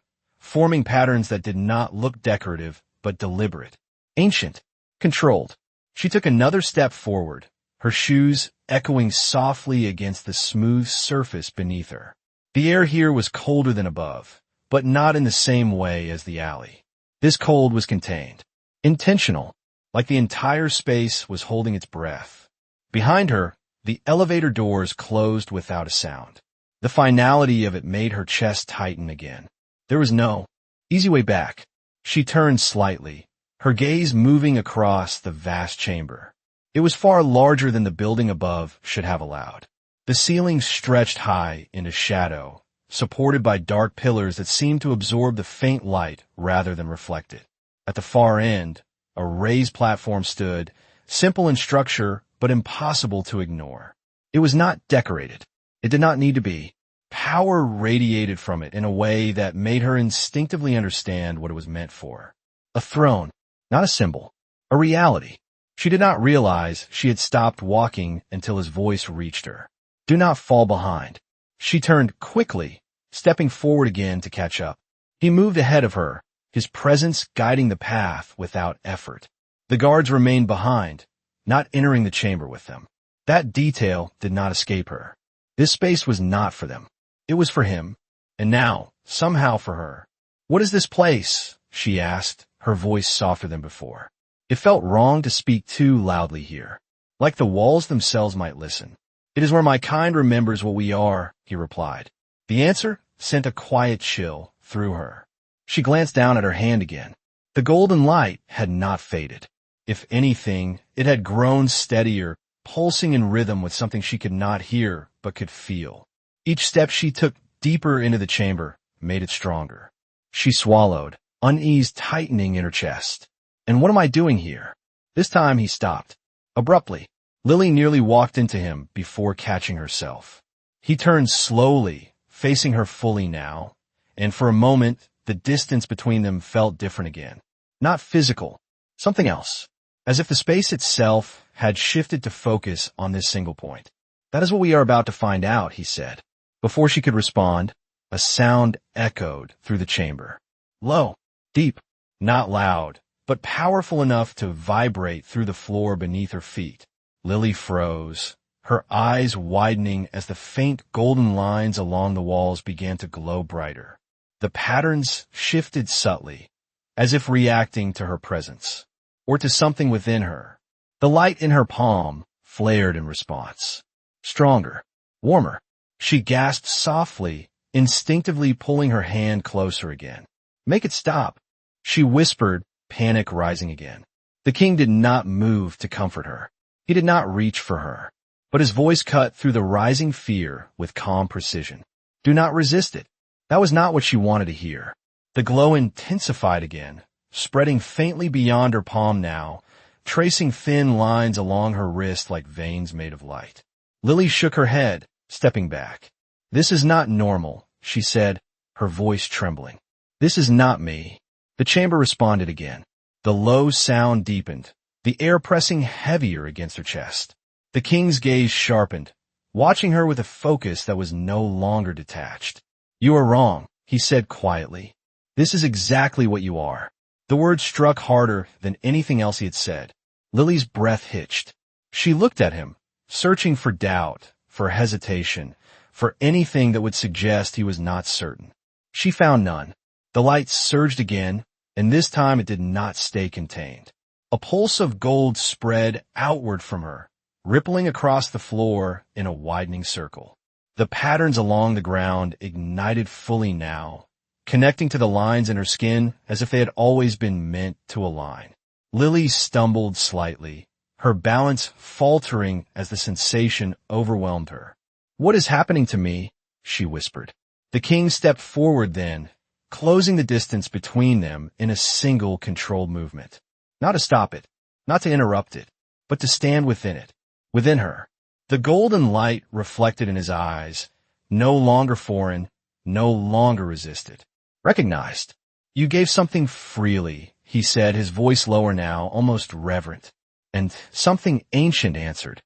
forming patterns that did not look decorative, but deliberate. Ancient. Controlled. She took another step forward, her shoes echoing softly against the smooth surface beneath her. The air here was colder than above, but not in the same way as the alley. This cold was contained. Intentional, like the entire space was holding its breath. Behind her, the elevator doors closed without a sound. The finality of it made her chest tighten again. There was no easy way back. She turned slightly, her gaze moving across the vast chamber. It was far larger than the building above should have allowed. The ceiling stretched high into shadow, supported by dark pillars that seemed to absorb the faint light rather than reflect it. At the far end, a raised platform stood, simple in structure but impossible to ignore. It was not decorated. It did not need to be. Power radiated from it in a way that made her instinctively understand what it was meant for. A throne, not a symbol. A reality. She did not realize she had stopped walking until his voice reached her. Do not fall behind. She turned quickly, stepping forward again to catch up. He moved ahead of her, his presence guiding the path without effort. The guards remained behind, not entering the chamber with them. That detail did not escape her. This space was not for them. It was for him, and now, somehow for her. "What is this place?" she asked, her voice softer than before. It felt wrong to speak too loudly here. Like the walls themselves might listen. "It is where my kind remembers what we are," he replied. The answer sent a quiet chill through her. She glanced down at her hand again. The golden light had not faded. If anything, it had grown steadier, pulsing in rhythm with something she could not hear but could feel. Each step she took deeper into the chamber made it stronger. She swallowed, unease tightening in her chest. "And what am I doing here?" This time he stopped. Abruptly, Lily nearly walked into him before catching herself. He turned slowly, facing her fully now, and for a moment, the distance between them felt different again. Not physical, something else. As if the space itself had shifted to focus on this single point. "That is what we are about to find out," he said. Before she could respond, a sound echoed through the chamber. Low, deep, not loud, but powerful enough to vibrate through the floor beneath her feet. Lily froze, her eyes widening as the faint golden lines along the walls began to glow brighter. The patterns shifted subtly, as if reacting to her presence, or to something within her. The light in her palm flared in response. Stronger, warmer. She gasped softly, instinctively pulling her hand closer again. "Make it stop," she whispered, panic rising again. The king did not move to comfort her. He did not reach for her, but his voice cut through the rising fear with calm precision. "Do not resist it." That was not what she wanted to hear. The glow intensified again, spreading faintly beyond her palm now, tracing thin lines along her wrist like veins made of light. Lily shook her head, stepping back. "This is not normal," she said, her voice trembling. "This is not me." The chamber responded again. The low sound deepened, the air pressing heavier against her chest. The king's gaze sharpened, watching her with a focus that was no longer detached. "You are wrong," he said quietly. "This is exactly what you are." The word struck harder than anything else he had said. Lily's breath hitched. She looked at him, searching for doubt, for hesitation, for anything that would suggest he was not certain. She found none. The light surged again, and this time it did not stay contained. A pulse of gold spread outward from her, rippling across the floor in a widening circle. The patterns along the ground ignited fully now, connecting to the lines in her skin as if they had always been meant to align. Lily stumbled slightly, her balance faltering as the sensation overwhelmed her. "What is happening to me?" she whispered. The king stepped forward then, closing the distance between them in a single controlled movement. Not to stop it, not to interrupt it, but to stand within it, within her. The golden light reflected in his eyes, no longer foreign, no longer resisted. "Recognized. You gave something freely," he said, his voice lower now, almost reverent. "And something ancient answered."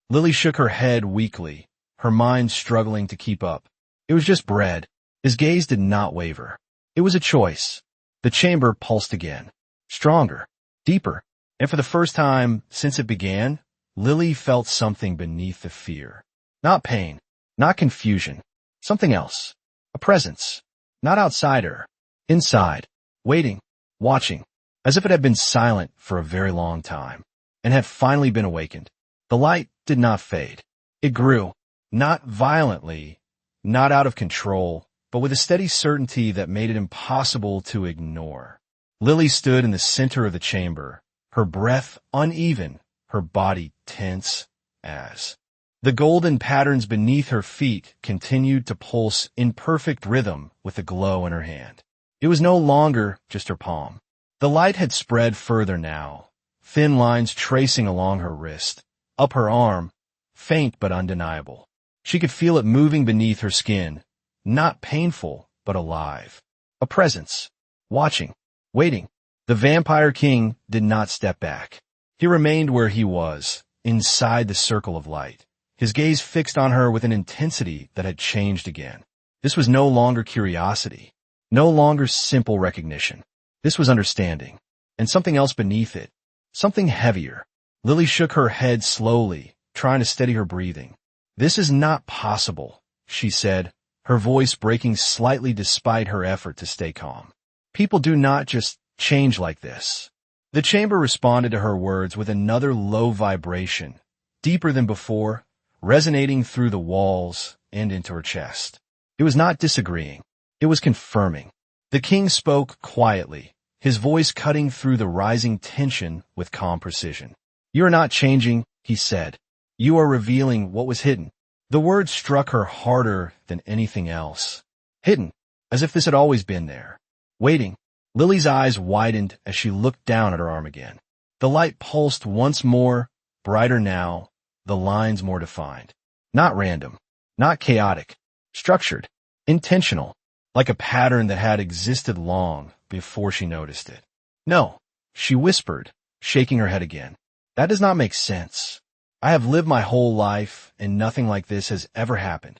Lily shook her head weakly, her mind struggling to keep up. "It was just bread." His gaze did not waver. It was a choice. The chamber pulsed again. Stronger. Deeper. And for the first time since it began, Lily felt something beneath the fear. Not pain. Not confusion. Something else. A presence. Not outside her. Inside. Waiting. Watching. As if it had been silent for a very long time. And had finally been awakened. The light did not fade. It grew. Not violently. Not out of control. But with a steady certainty that made it impossible to ignore. Lily stood in the center of the chamber, her breath uneven, her body tense as the golden patterns beneath her feet continued to pulse in perfect rhythm with the glow in her hand. It was no longer just her palm. The light had spread further now, thin lines tracing along her wrist, up her arm, faint but undeniable. She could feel it moving beneath her skin. Not painful, but alive. A presence. Watching. Waiting. The Vampire King did not step back. He remained where he was, inside the circle of light, his gaze fixed on her with an intensity that had changed again. This was no longer curiosity. No longer simple recognition. This was understanding. And something else beneath it. Something heavier. Lily shook her head slowly, trying to steady her breathing. "This is not possible," she said, her voice breaking slightly despite her effort to stay calm. "People do not just change like this." The chamber responded to her words with another low vibration, deeper than before, resonating through the walls and into her chest. It was not disagreeing. It was confirming. The king spoke quietly, his voice cutting through the rising tension with calm precision. "You are not changing," he said. "You are revealing what was hidden." The words struck her harder than anything else. Hidden, as if this had always been there. Waiting. Lily's eyes widened as she looked down at her arm again. The light pulsed once more, brighter now, the lines more defined. Not random, not chaotic, structured, intentional, like a pattern that had existed long before she noticed it. "No," she whispered, shaking her head again. "That does not make sense. I have lived my whole life, and nothing like this has ever happened."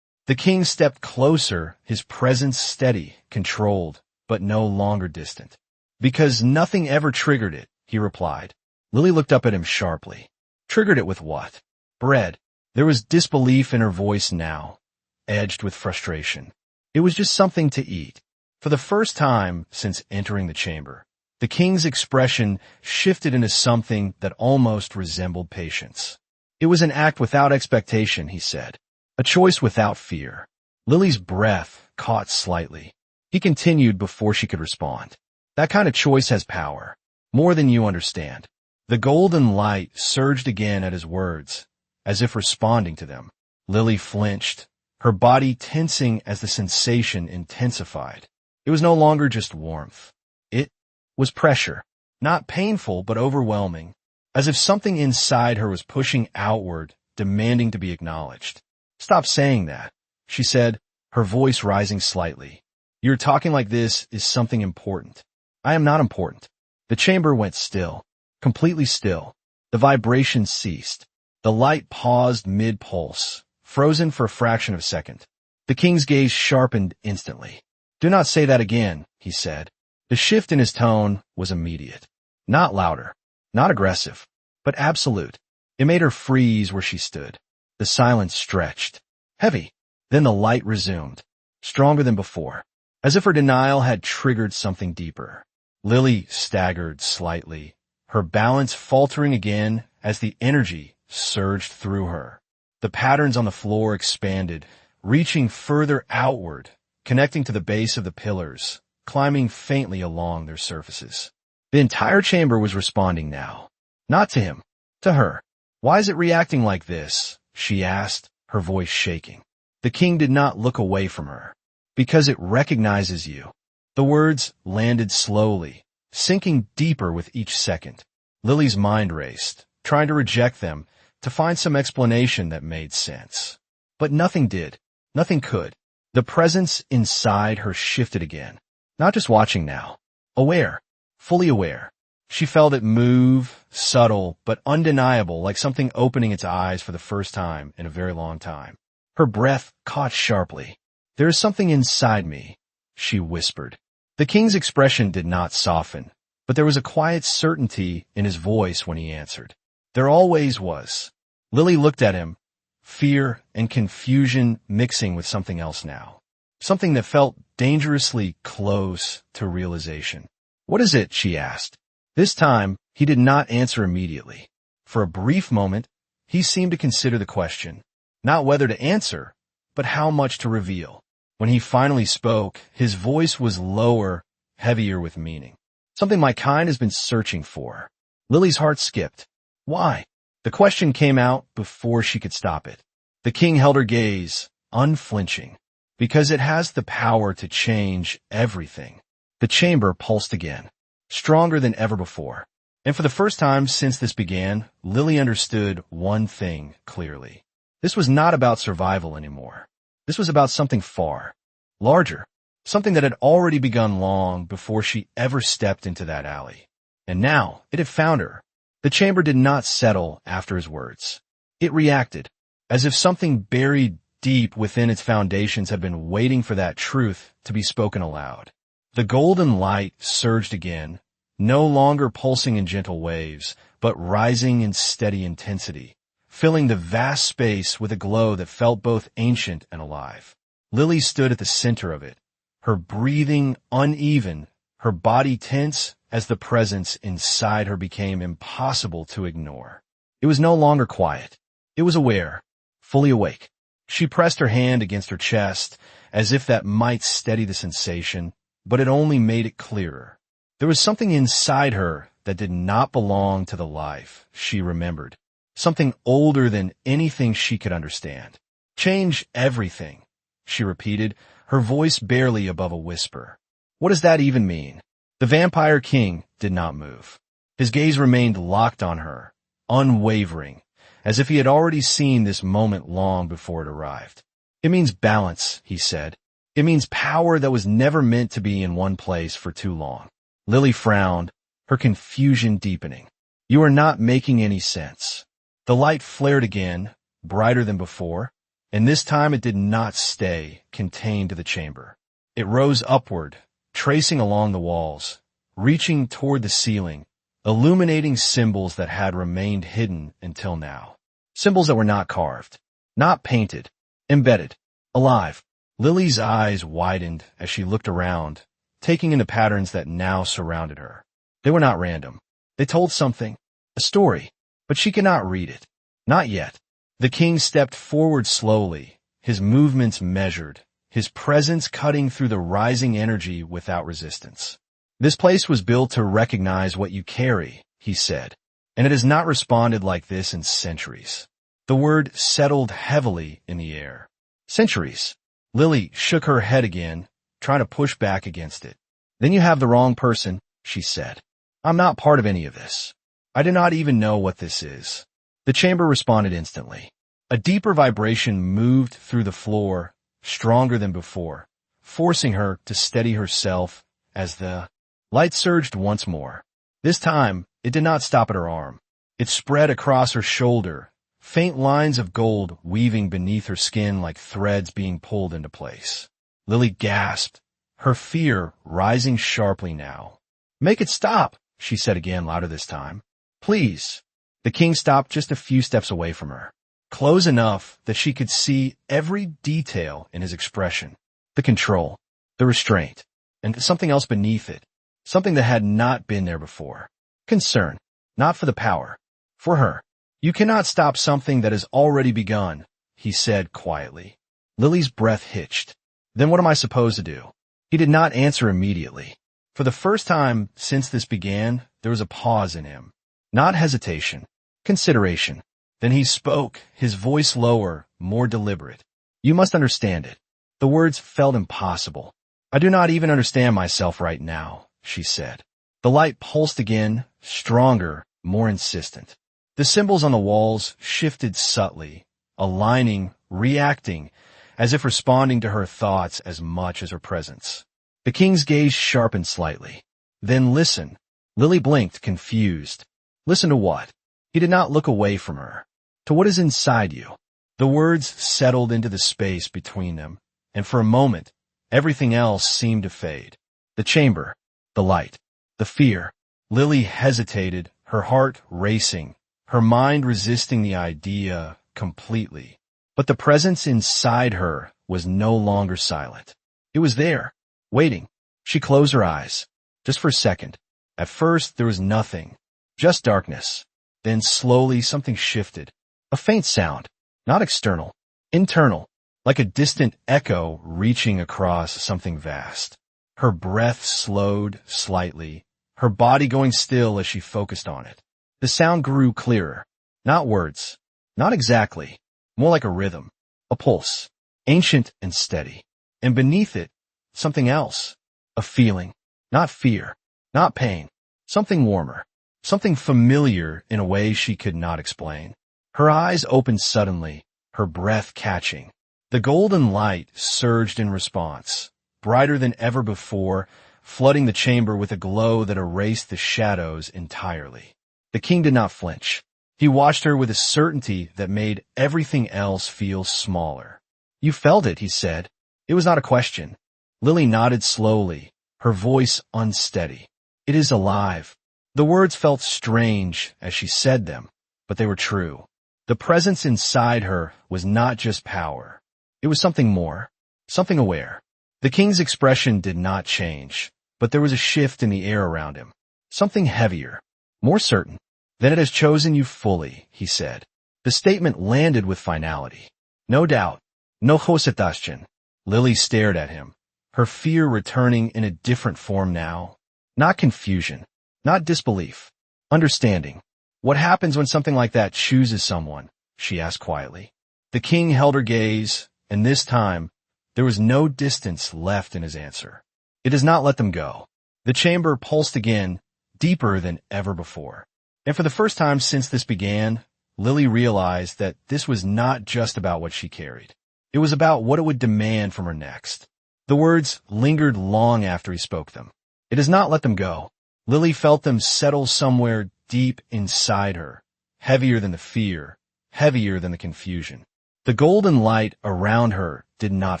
The king stepped closer, his presence steady, controlled, but no longer distant. "Because nothing ever triggered it," he replied. Lily looked up at him sharply. "Triggered it with what?" "Bread." There was disbelief in her voice now, edged with frustration. It was just something to eat. For the first time since entering the chamber, the king's expression shifted into something that almost resembled patience. "It was an act without expectation," he said. "A choice without fear." Lily's breath caught slightly. He continued before she could respond. "That kind of choice has power. More than you understand." The golden light surged again at his words, as if responding to them. Lily flinched, her body tensing as the sensation intensified. It was no longer just warmth. It was pressure. Not painful, but overwhelming. As if something inside her was pushing outward, demanding to be acknowledged. "Stop saying that," she said, her voice rising slightly. "You're talking like this is something important. I am not important." The chamber went still, completely still. The vibration ceased. The light paused mid-pulse, frozen for a fraction of a second. The king's gaze sharpened instantly. "Do not say that again," he said. The shift in his tone was immediate. Not louder, not aggressive, but absolute. It made her freeze where she stood. The silence stretched. Heavy. Then the light resumed, stronger than before, as if her denial had triggered something deeper. Lily staggered slightly, her balance faltering again as the energy surged through her. The patterns on the floor expanded, reaching further outward, connecting to the base of the pillars, climbing faintly along their surfaces. The entire chamber was responding now. Not to him, to her. "Why is it reacting like this?" she asked, her voice shaking. The king did not look away from her. "Because it recognizes you." The words landed slowly, sinking deeper with each second. Lily's mind raced, trying to reject them, to find some explanation that made sense. But nothing did. Nothing could. The presence inside her shifted again. Not just watching now. Aware. Fully aware. She felt it move, subtle, but undeniable, like something opening its eyes for the first time in a very long time. Her breath caught sharply. "There is something inside me," she whispered. The king's expression did not soften, but there was a quiet certainty in his voice when he answered. There always was. Lily looked at him, fear and confusion mixing with something else now. Something that felt dangerously close to realization. What is it? She asked. This time, he did not answer immediately. For a brief moment, he seemed to consider the question, not whether to answer, but how much to reveal. When he finally spoke, his voice was lower, heavier with meaning. Something my kind has been searching for. Lily's heart skipped. Why? The question came out before she could stop it. The king held her gaze, unflinching. Because it has the power to change everything. The chamber pulsed again, stronger than ever before. And for the first time since this began, Lily understood one thing clearly. This was not about survival anymore. This was about something far larger, something that had already begun long before she ever stepped into that alley. And now it had found her. The chamber did not settle after his words. It reacted, as if something buried deep within its foundations had been waiting for that truth to be spoken aloud. The golden light surged again, no longer pulsing in gentle waves, but rising in steady intensity, filling the vast space with a glow that felt both ancient and alive. Lily stood at the center of it, her breathing uneven, her body tense as the presence inside her became impossible to ignore. It was no longer quiet. It was aware, fully awake. She pressed her hand against her chest, as if that might steady the sensation, but it only made it clearer. There was something inside her that did not belong to the life she remembered, something older than anything she could understand. Change everything, she repeated, her voice barely above a whisper. What does that even mean? The vampire king did not move. His gaze remained locked on her, unwavering, as if he had already seen this moment long before it arrived. It means balance, he said. It means power that was never meant to be in one place for too long. Lily frowned, her confusion deepening. You are not making any sense. The light flared again, brighter than before, and this time it did not stay contained to the chamber. It rose upward, tracing along the walls, reaching toward the ceiling, illuminating symbols that had remained hidden until now. Symbols that were not carved, not painted, embedded, alive. Lily's eyes widened as she looked around, taking in the patterns that now surrounded her. They were not random. They told something, a story, but she could not read it. Not yet. The king stepped forward slowly, his movements measured, his presence cutting through the rising energy without resistance. This place was built to recognize what you carry, he said, and it has not responded like this in centuries. The word settled heavily in the air. Centuries. Lily shook her head again, trying to push back against it. Then you have the wrong person, she said. I'm not part of any of this. I do not even know what this is. The chamber responded instantly. A deeper vibration moved through the floor, stronger than before, forcing her to steady herself as the light surged once more. This time, it did not stop at her arm. It spread across her shoulder, faint lines of gold weaving beneath her skin like threads being pulled into place. Lily gasped, her fear rising sharply now. Make it stop, she said again, louder this time. Please. The king stopped just a few steps away from her, close enough that she could see every detail in his expression. The control, the restraint, and something else beneath it, something that had not been there before. Concern, not for the power, for her. You cannot stop something that has already begun, he said quietly. Lily's breath hitched. Then what am I supposed to do? He did not answer immediately. For the first time since this began, there was a pause in him. Not hesitation, consideration. Then he spoke, his voice lower, more deliberate. You must understand it. The words felt impossible. I do not even understand myself right now, she said. The light pulsed again, stronger, more insistent. The symbols on the walls shifted subtly, aligning, reacting, as if responding to her thoughts as much as her presence. The king's gaze sharpened slightly. Then listen. Lily blinked, confused. Listen to what? He did not look away from her. To what is inside you? The words settled into the space between them, and for a moment, everything else seemed to fade. The chamber, the light, the fear. Lily hesitated, her heart racing, her mind resisting the idea completely. But the presence inside her was no longer silent. It was there, waiting. She closed her eyes, just for a second. At first, there was nothing, just darkness. Then slowly something shifted. A faint sound, not external, internal, like a distant echo reaching across something vast. Her breath slowed slightly, her body going still as she focused on it. The sound grew clearer. Not words, not exactly, more like a rhythm, a pulse, ancient and steady. And beneath it, something else, a feeling, not fear, not pain, something warmer, something familiar in a way she could not explain. Her eyes opened suddenly, her breath catching. The golden light surged in response, brighter than ever before, flooding the chamber with a glow that erased the shadows entirely. The king did not flinch. He watched her with a certainty that made everything else feel smaller. "You felt it," he said. It was not a question. Lily nodded slowly, her voice unsteady. "It is alive." The words felt strange as she said them, but they were true. The presence inside her was not just power. It was something more, something aware. The king's expression did not change, but there was a shift in the air around him. Something heavier, more certain. "Then it has chosen you fully," he said. The statement landed with finality. No doubt, no hesitation. Lily stared at him, her fear returning in a different form now. Not confusion, not disbelief, understanding. "What happens when something like that chooses someone?" she asked quietly. The king held her gaze, and this time, there was no distance left in his answer. "It does not let them go." The chamber pulsed again, deeper than ever before. And for the first time since this began, Lily realized that this was not just about what she carried. It was about what it would demand from her next. The words lingered long after he spoke them. "It does not let them go." Lily felt them settle somewhere deep inside her, heavier than the fear, heavier than the confusion. The golden light around her did not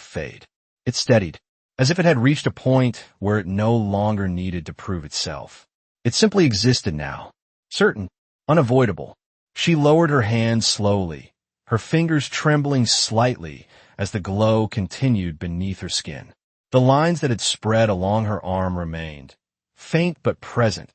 fade. It steadied, as if it had reached a point where it no longer needed to prove itself. It simply existed now, certain, unavoidable. She lowered her hand slowly, her fingers trembling slightly as the glow continued beneath her skin. The lines that had spread along her arm remained, faint but present,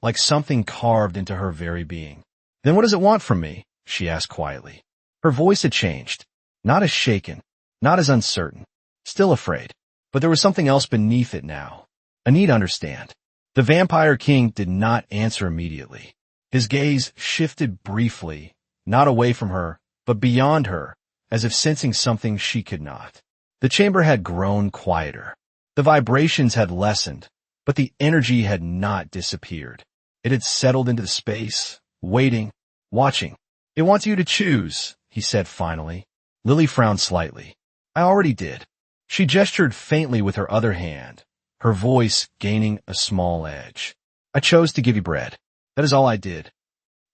like something carved into her very being. "Then what does it want from me?" she asked quietly. Her voice had changed, not as shaken, not as uncertain, still afraid. But there was something else beneath it now. A need to understand. The vampire king did not answer immediately. His gaze shifted briefly, not away from her, but beyond her, as if sensing something she could not. The chamber had grown quieter. The vibrations had lessened, but the energy had not disappeared. It had settled into the space, waiting, watching. "It wants you to choose," he said finally. Lily frowned slightly. "I already did." She gestured faintly with her other hand, her voice gaining a small edge. "I chose to give you bread. That is all I did."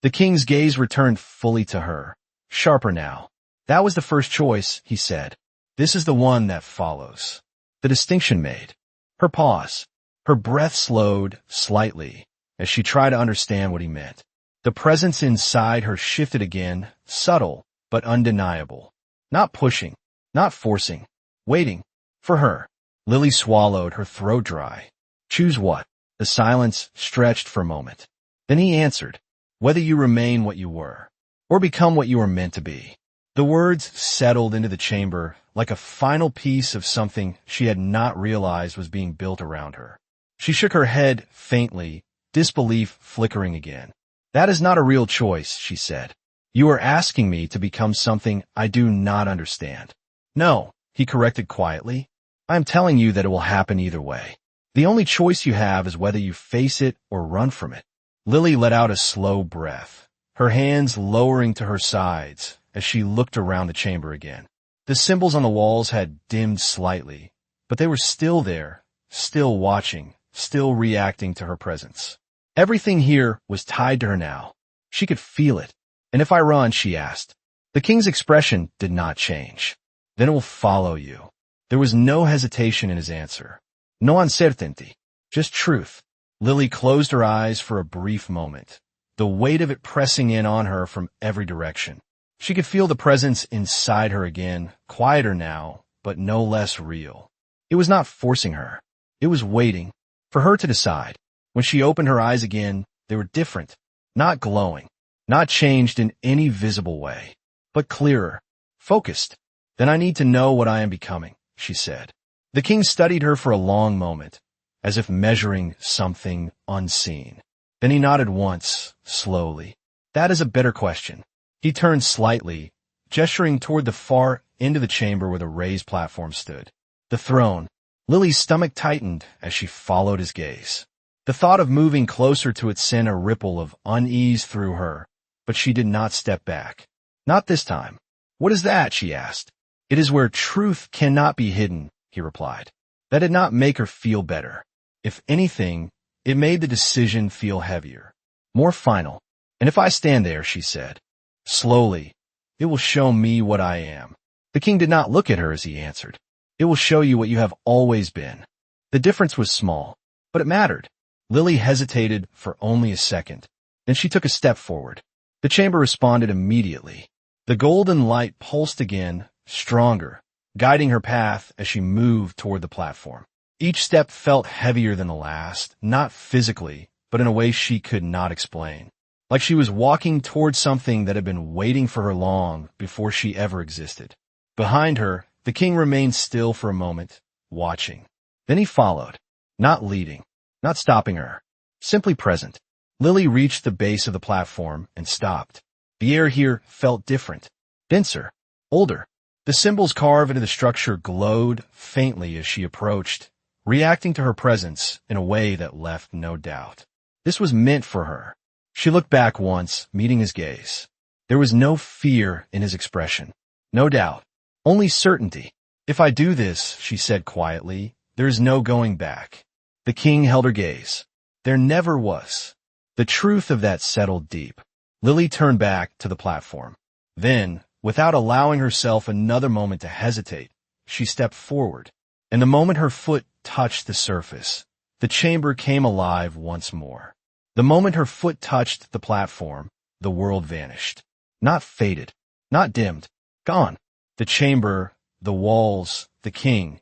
The king's gaze returned fully to her, sharper now. "That was the first choice," he said. "This is the one that follows." The distinction made. Her pause. Her breath slowed slightly as she tried to understand what he meant. The presence inside her shifted again, subtle but undeniable. Not pushing, not forcing, waiting. For her. Lily swallowed, her throat dry. "Choose what?" The silence stretched for a moment. Then he answered, "Whether you remain what you were, or become what you were meant to be." The words settled into the chamber like a final piece of something she had not realized was being built around her. She shook her head faintly, disbelief flickering again. "That is not a real choice," she said. "You are asking me to become something I do not understand." "No," he corrected quietly. "I am telling you that it will happen either way. The only choice you have is whether you face it or run from it." Lily let out a slow breath, her hands lowering to her sides as she looked around the chamber again. The symbols on the walls had dimmed slightly, but they were still there, still watching, still reacting to her presence. Everything here was tied to her now. She could feel it. "And if I run?" she asked. The king's expression did not change. "Then it will follow you." There was no hesitation in his answer. No uncertainty. Just truth. Lily closed her eyes for a brief moment, the weight of it pressing in on her from every direction. She could feel the presence inside her again, quieter now, but no less real. It was not forcing her. It was waiting for her to decide. When she opened her eyes again, they were different, not glowing, not changed in any visible way, but clearer, focused. Then I need to know what I am becoming, she said. The king studied her for a long moment, as if measuring something unseen. Then he nodded once, slowly. That is a better question. He turned slightly, gesturing toward the far end of the chamber where the raised platform stood. The throne. Lily's stomach tightened as she followed his gaze. The thought of moving closer to it sent a ripple of unease through her, but she did not step back. Not this time. What is that? She asked. It is where truth cannot be hidden, he replied. That did not make her feel better. If anything, it made the decision feel heavier, more final. And if I stand there, she said, slowly, it will show me what I am. The king did not look at her as he answered. It will show you what you have always been. The difference was small, but it mattered. Lily hesitated for only a second. Then she took a step forward. The chamber responded immediately. The golden light pulsed again, stronger, guiding her path as she moved toward the platform. Each step felt heavier than the last, not physically, but in a way she could not explain. Like she was walking toward something that had been waiting for her long before she ever existed. Behind her, the king remained still for a moment, watching. Then he followed, not leading, not stopping her, simply present. Lily reached the base of the platform and stopped. The air here felt different, denser, older. The symbols carved into the structure glowed faintly as she approached, reacting to her presence in a way that left no doubt. This was meant for her. She looked back once, meeting his gaze. There was no fear in his expression, no doubt, only certainty. If I do this, she said quietly, there is no going back. The king held her gaze. There never was. The truth of that settled deep. Lily turned back to the platform. Then, without allowing herself another moment to hesitate, she stepped forward. And the moment her foot touched the surface, the chamber came alive once more. The moment her foot touched the platform, the world vanished. Not faded, not dimmed, gone. The chamber, the walls, the king,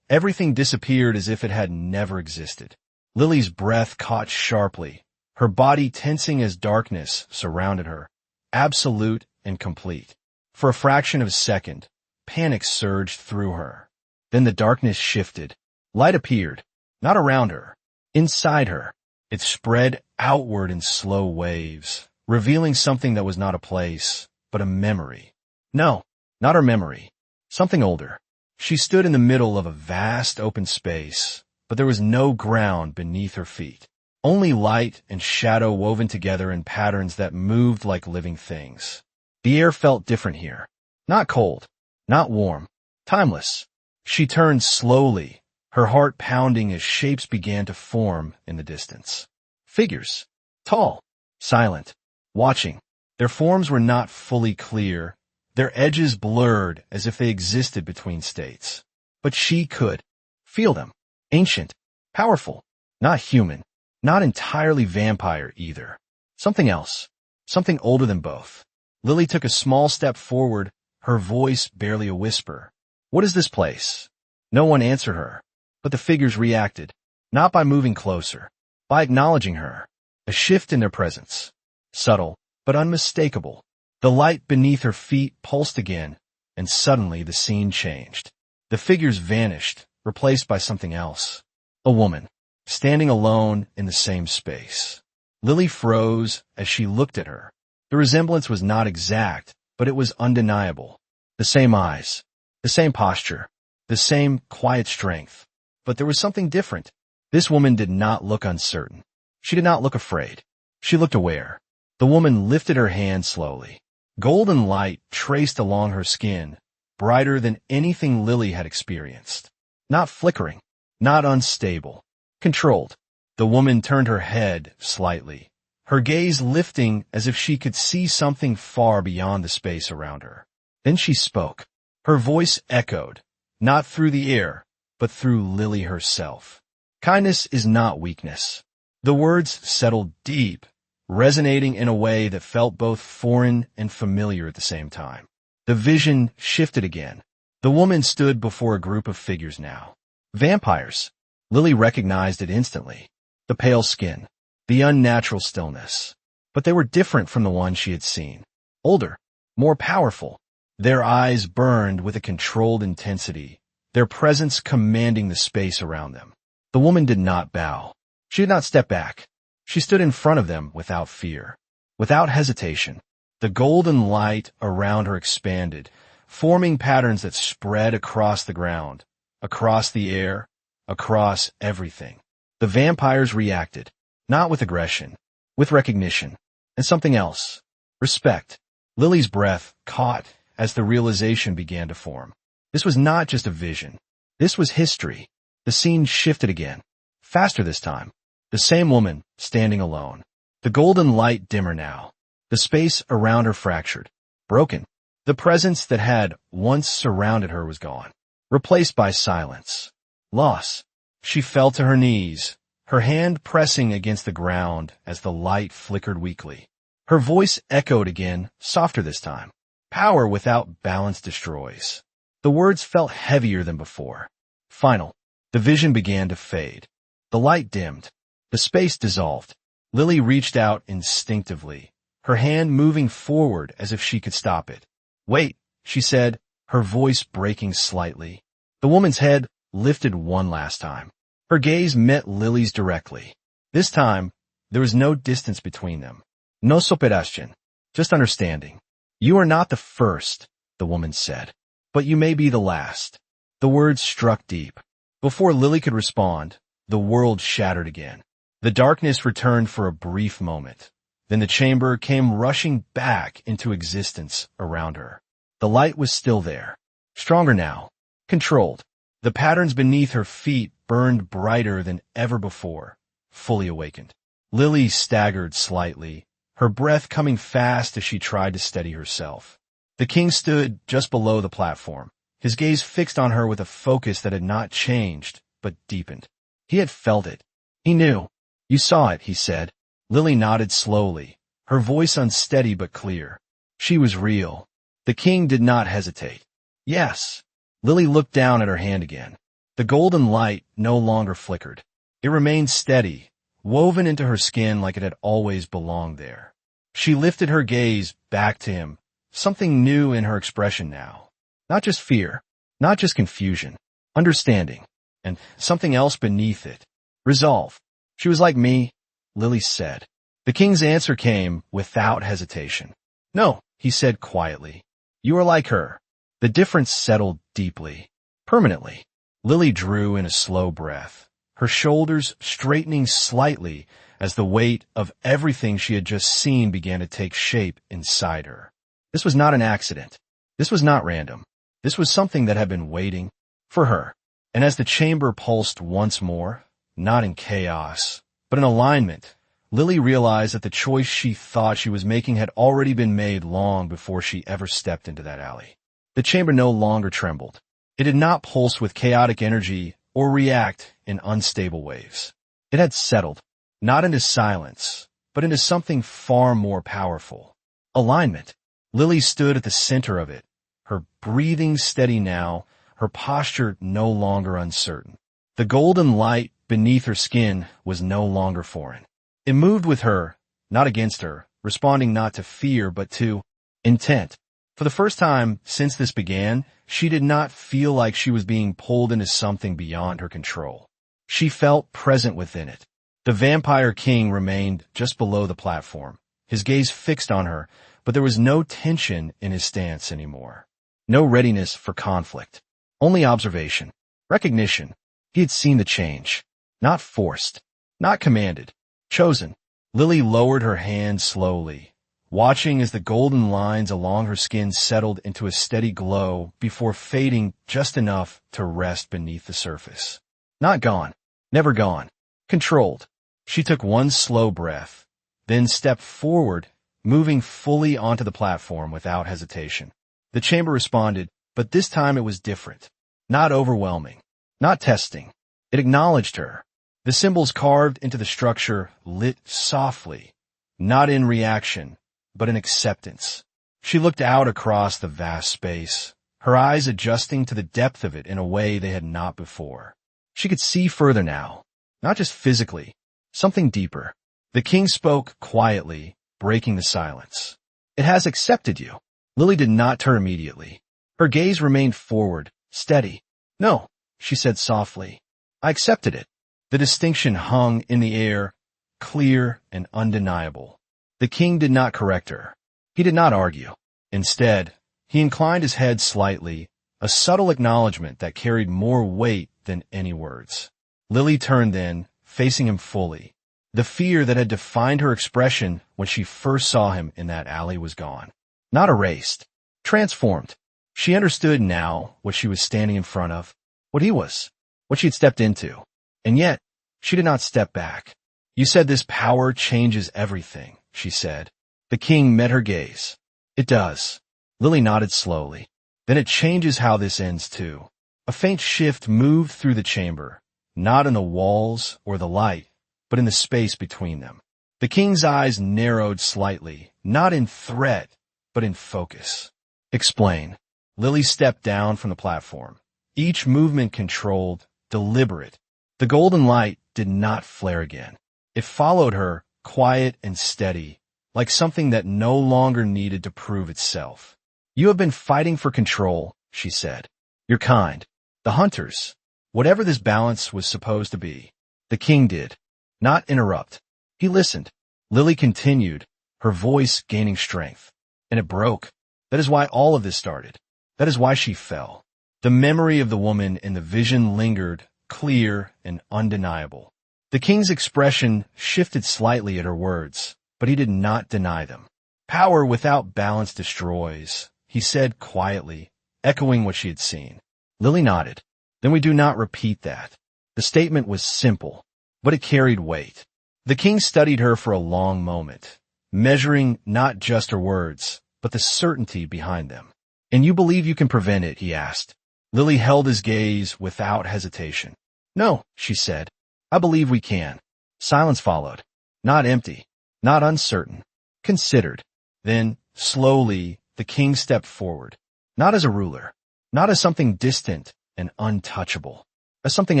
everything disappeared as if it had never existed. Lily's breath caught sharply, her body tensing as darkness surrounded her, absolute and complete. For a fraction of a second, panic surged through her. Then the darkness shifted. Light appeared, not around her, inside her. It spread outward in slow waves, revealing something that was not a place, but a memory. No, not her memory. Something older. She stood in the middle of a vast open space, but there was no ground beneath her feet. Only light and shadow woven together in patterns that moved like living things. The air felt different here. Not cold, not warm, timeless. She turned slowly, her heart pounding as shapes began to form in the distance. Figures. Tall, silent, watching. Their forms were not fully clear, their edges blurred as if they existed between states. But she could feel them. Ancient, powerful, not human, not entirely vampire either. Something else, something older than both. Lily took a small step forward, her voice barely a whisper. What is this place? No one answered her, but the figures reacted, not by moving closer, by acknowledging her. A shift in their presence, subtle but unmistakable. The light beneath her feet pulsed again, and suddenly the scene changed. The figures vanished, replaced by something else. A woman, standing alone in the same space. Lily froze as she looked at her. The resemblance was not exact, but it was undeniable. The same eyes, the same posture, the same quiet strength. But there was something different. This woman did not look uncertain. She did not look afraid. She looked aware. The woman lifted her hand slowly. Golden light traced along her skin, brighter than anything Lily had experienced. Not flickering, not unstable, controlled. The woman turned her head slightly, her gaze lifting as if she could see something far beyond the space around her. Then she spoke. Her voice echoed, not through the air, but through Lily herself. Kindness is not weakness. The words settled deep, resonating in a way that felt both foreign and familiar at the same time. The vision shifted again. The woman stood before a group of figures now. Vampires. Lily recognized it instantly. The pale skin, the unnatural stillness. But they were different from the one she had seen. Older, more powerful. Their eyes burned with a controlled intensity, their presence commanding the space around them. The woman did not bow. She did not step back. She stood in front of them without fear, without hesitation. The golden light around her expanded, forming patterns that spread across the ground, across the air, across everything. The vampires reacted, not with aggression, with recognition, and something else, respect. Lily's breath caught as the realization began to form. This was not just a vision. This was history. The scene shifted again, faster this time. The same woman, standing alone. The golden light dimmer now. The space around her fractured, broken. The presence that had once surrounded her was gone, replaced by silence. Loss. She fell to her knees, her hand pressing against the ground as the light flickered weakly. Her voice echoed again, softer this time. Power without balance destroys. The words felt heavier than before. Final. The vision began to fade. The light dimmed. The space dissolved. Lily reached out instinctively, her hand moving forward as if she could stop it. Wait, she said, her voice breaking slightly. The woman's head lifted one last time. Her gaze met Lily's directly. This time, there was no distance between them. No superación, just understanding. You are not the first, the woman said, but you may be the last. The words struck deep. Before Lily could respond, the world shattered again. The darkness returned for a brief moment. Then the chamber came rushing back into existence around her. The light was still there, stronger now, controlled. The patterns beneath her feet burned brighter than ever before, fully awakened. Lily staggered slightly, her breath coming fast as she tried to steady herself. The king stood just below the platform, his gaze fixed on her with a focus that had not changed, but deepened. He had felt it. He knew. You saw it, he said. Lily nodded slowly, her voice unsteady but clear. She was real. The king did not hesitate. Yes. Lily looked down at her hand again. The golden light no longer flickered. It remained steady, woven into her skin like it had always belonged there. She lifted her gaze back to him, something new in her expression now. Not just fear, not just confusion, understanding, and something else beneath it. Resolve. She was like me, Lily said. The king's answer came without hesitation. No, he said quietly. You are like her. The difference settled deeply, permanently. Lily drew in a slow breath, her shoulders straightening slightly as the weight of everything she had just seen began to take shape inside her. This was not an accident. This was not random. This was something that had been waiting for her. And as the chamber pulsed once more, not in chaos, but in alignment, Lily realized that the choice she thought she was making had already been made long before she ever stepped into that alley. The chamber no longer trembled. It did not pulse with chaotic energy or react in unstable waves. It had settled, not into silence, but into something far more powerful. Alignment. Lily stood at the center of it, her breathing steady now, her posture no longer uncertain. The golden light beneath her skin was no longer foreign. It moved with her, not against her, responding not to fear but to intent. For the first time since this began, she did not feel like she was being pulled into something beyond her control. She felt present within it. The vampire king remained just below the platform, his gaze fixed on her, but there was no tension in his stance anymore. No readiness for conflict. Only observation. Recognition. He had seen the change. Not forced. Not commanded. Chosen. Lily lowered her hand slowly, watching as the golden lines along her skin settled into a steady glow before fading just enough to rest beneath the surface. Not gone. Never gone. Controlled. She took one slow breath, then stepped forward, moving fully onto the platform without hesitation. The chamber responded, but this time it was different. Not overwhelming. Not testing. It acknowledged her. The symbols carved into the structure lit softly, not in reaction, but in acceptance. She looked out across the vast space, her eyes adjusting to the depth of it in a way they had not before. She could see further now, not just physically, something deeper. The king spoke quietly, breaking the silence. It has accepted you. Lily did not turn immediately. Her gaze remained forward, steady. No, she said softly. I accepted it. The distinction hung in the air, clear and undeniable. The king did not correct her. He did not argue. Instead, he inclined his head slightly, a subtle acknowledgement that carried more weight than any words. Lily turned then, facing him fully. The fear that had defined her expression when she first saw him in that alley was gone. Not erased. Transformed. She understood now what she was standing in front of, what he was, what she had stepped into. And yet, she did not step back. You said this power changes everything, she said. The king met her gaze. It does. Lily nodded slowly. Then it changes how this ends too. A faint shift moved through the chamber, not in the walls or the light, but in the space between them. The king's eyes narrowed slightly, not in threat, but in focus. Explain. Lily stepped down from the platform. Each movement controlled, deliberate. The golden light did not flare again. It followed her, quiet and steady, like something that no longer needed to prove itself. You have been fighting for control, she said. Your kind. The hunters. Whatever this balance was supposed to be. The king did. Not interrupt. He listened. Lily continued, her voice gaining strength. And it broke. That is why all of this started. That is why she fell. The memory of the woman in the vision lingered, clear and undeniable. The king's expression shifted slightly at her words, but he did not deny them. Power without balance destroys, he said quietly, echoing what she had seen. Lily nodded. Then we do not repeat that. The statement was simple, but it carried weight. The king studied her for a long moment, measuring not just her words, but the certainty behind them. And you believe you can prevent it, he asked. Lily held his gaze without hesitation. No, she said. I believe we can. Silence followed. Not empty, not uncertain, considered. Then, slowly, the king stepped forward. Not as a ruler, not as something distant and untouchable, as something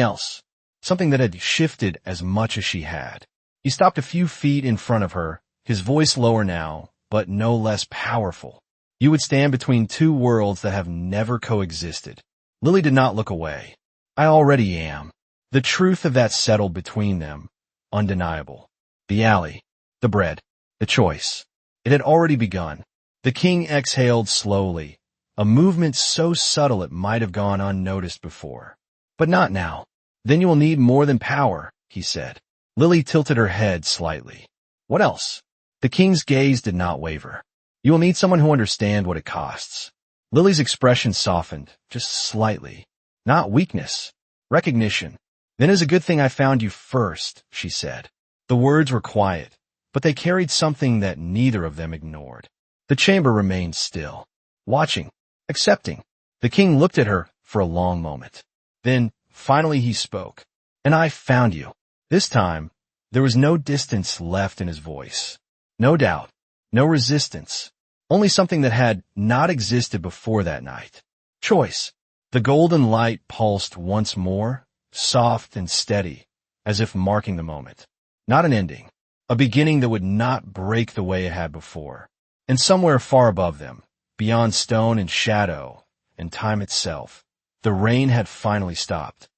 else, something that had shifted as much as she had. He stopped a few feet in front of her, his voice lower now, but no less powerful. You would stand between two worlds that have never coexisted. Lily did not look away. I already am. The truth of that settled between them, undeniable. The alley, the bread, the choice. It had already begun. The king exhaled slowly, a movement so subtle it might have gone unnoticed before. But not now. Then you will need more than power, he said. Lily tilted her head slightly. What else? The king's gaze did not waver. You will need someone who understands what it costs. Lily's expression softened, just slightly. Not weakness, recognition. Then it's a good thing I found you first, she said. The words were quiet, but they carried something that neither of them ignored. The chamber remained still, watching, accepting. The king looked at her for a long moment. Then, finally he spoke. And I found you. This time, there was no distance left in his voice. No doubt, no resistance. Only something that had not existed before that night. Choice. The golden light pulsed once more, soft and steady, as if marking the moment. Not an ending. A beginning that would not break the way it had before. And somewhere far above them, beyond stone and shadow, and time itself, the rain had finally stopped.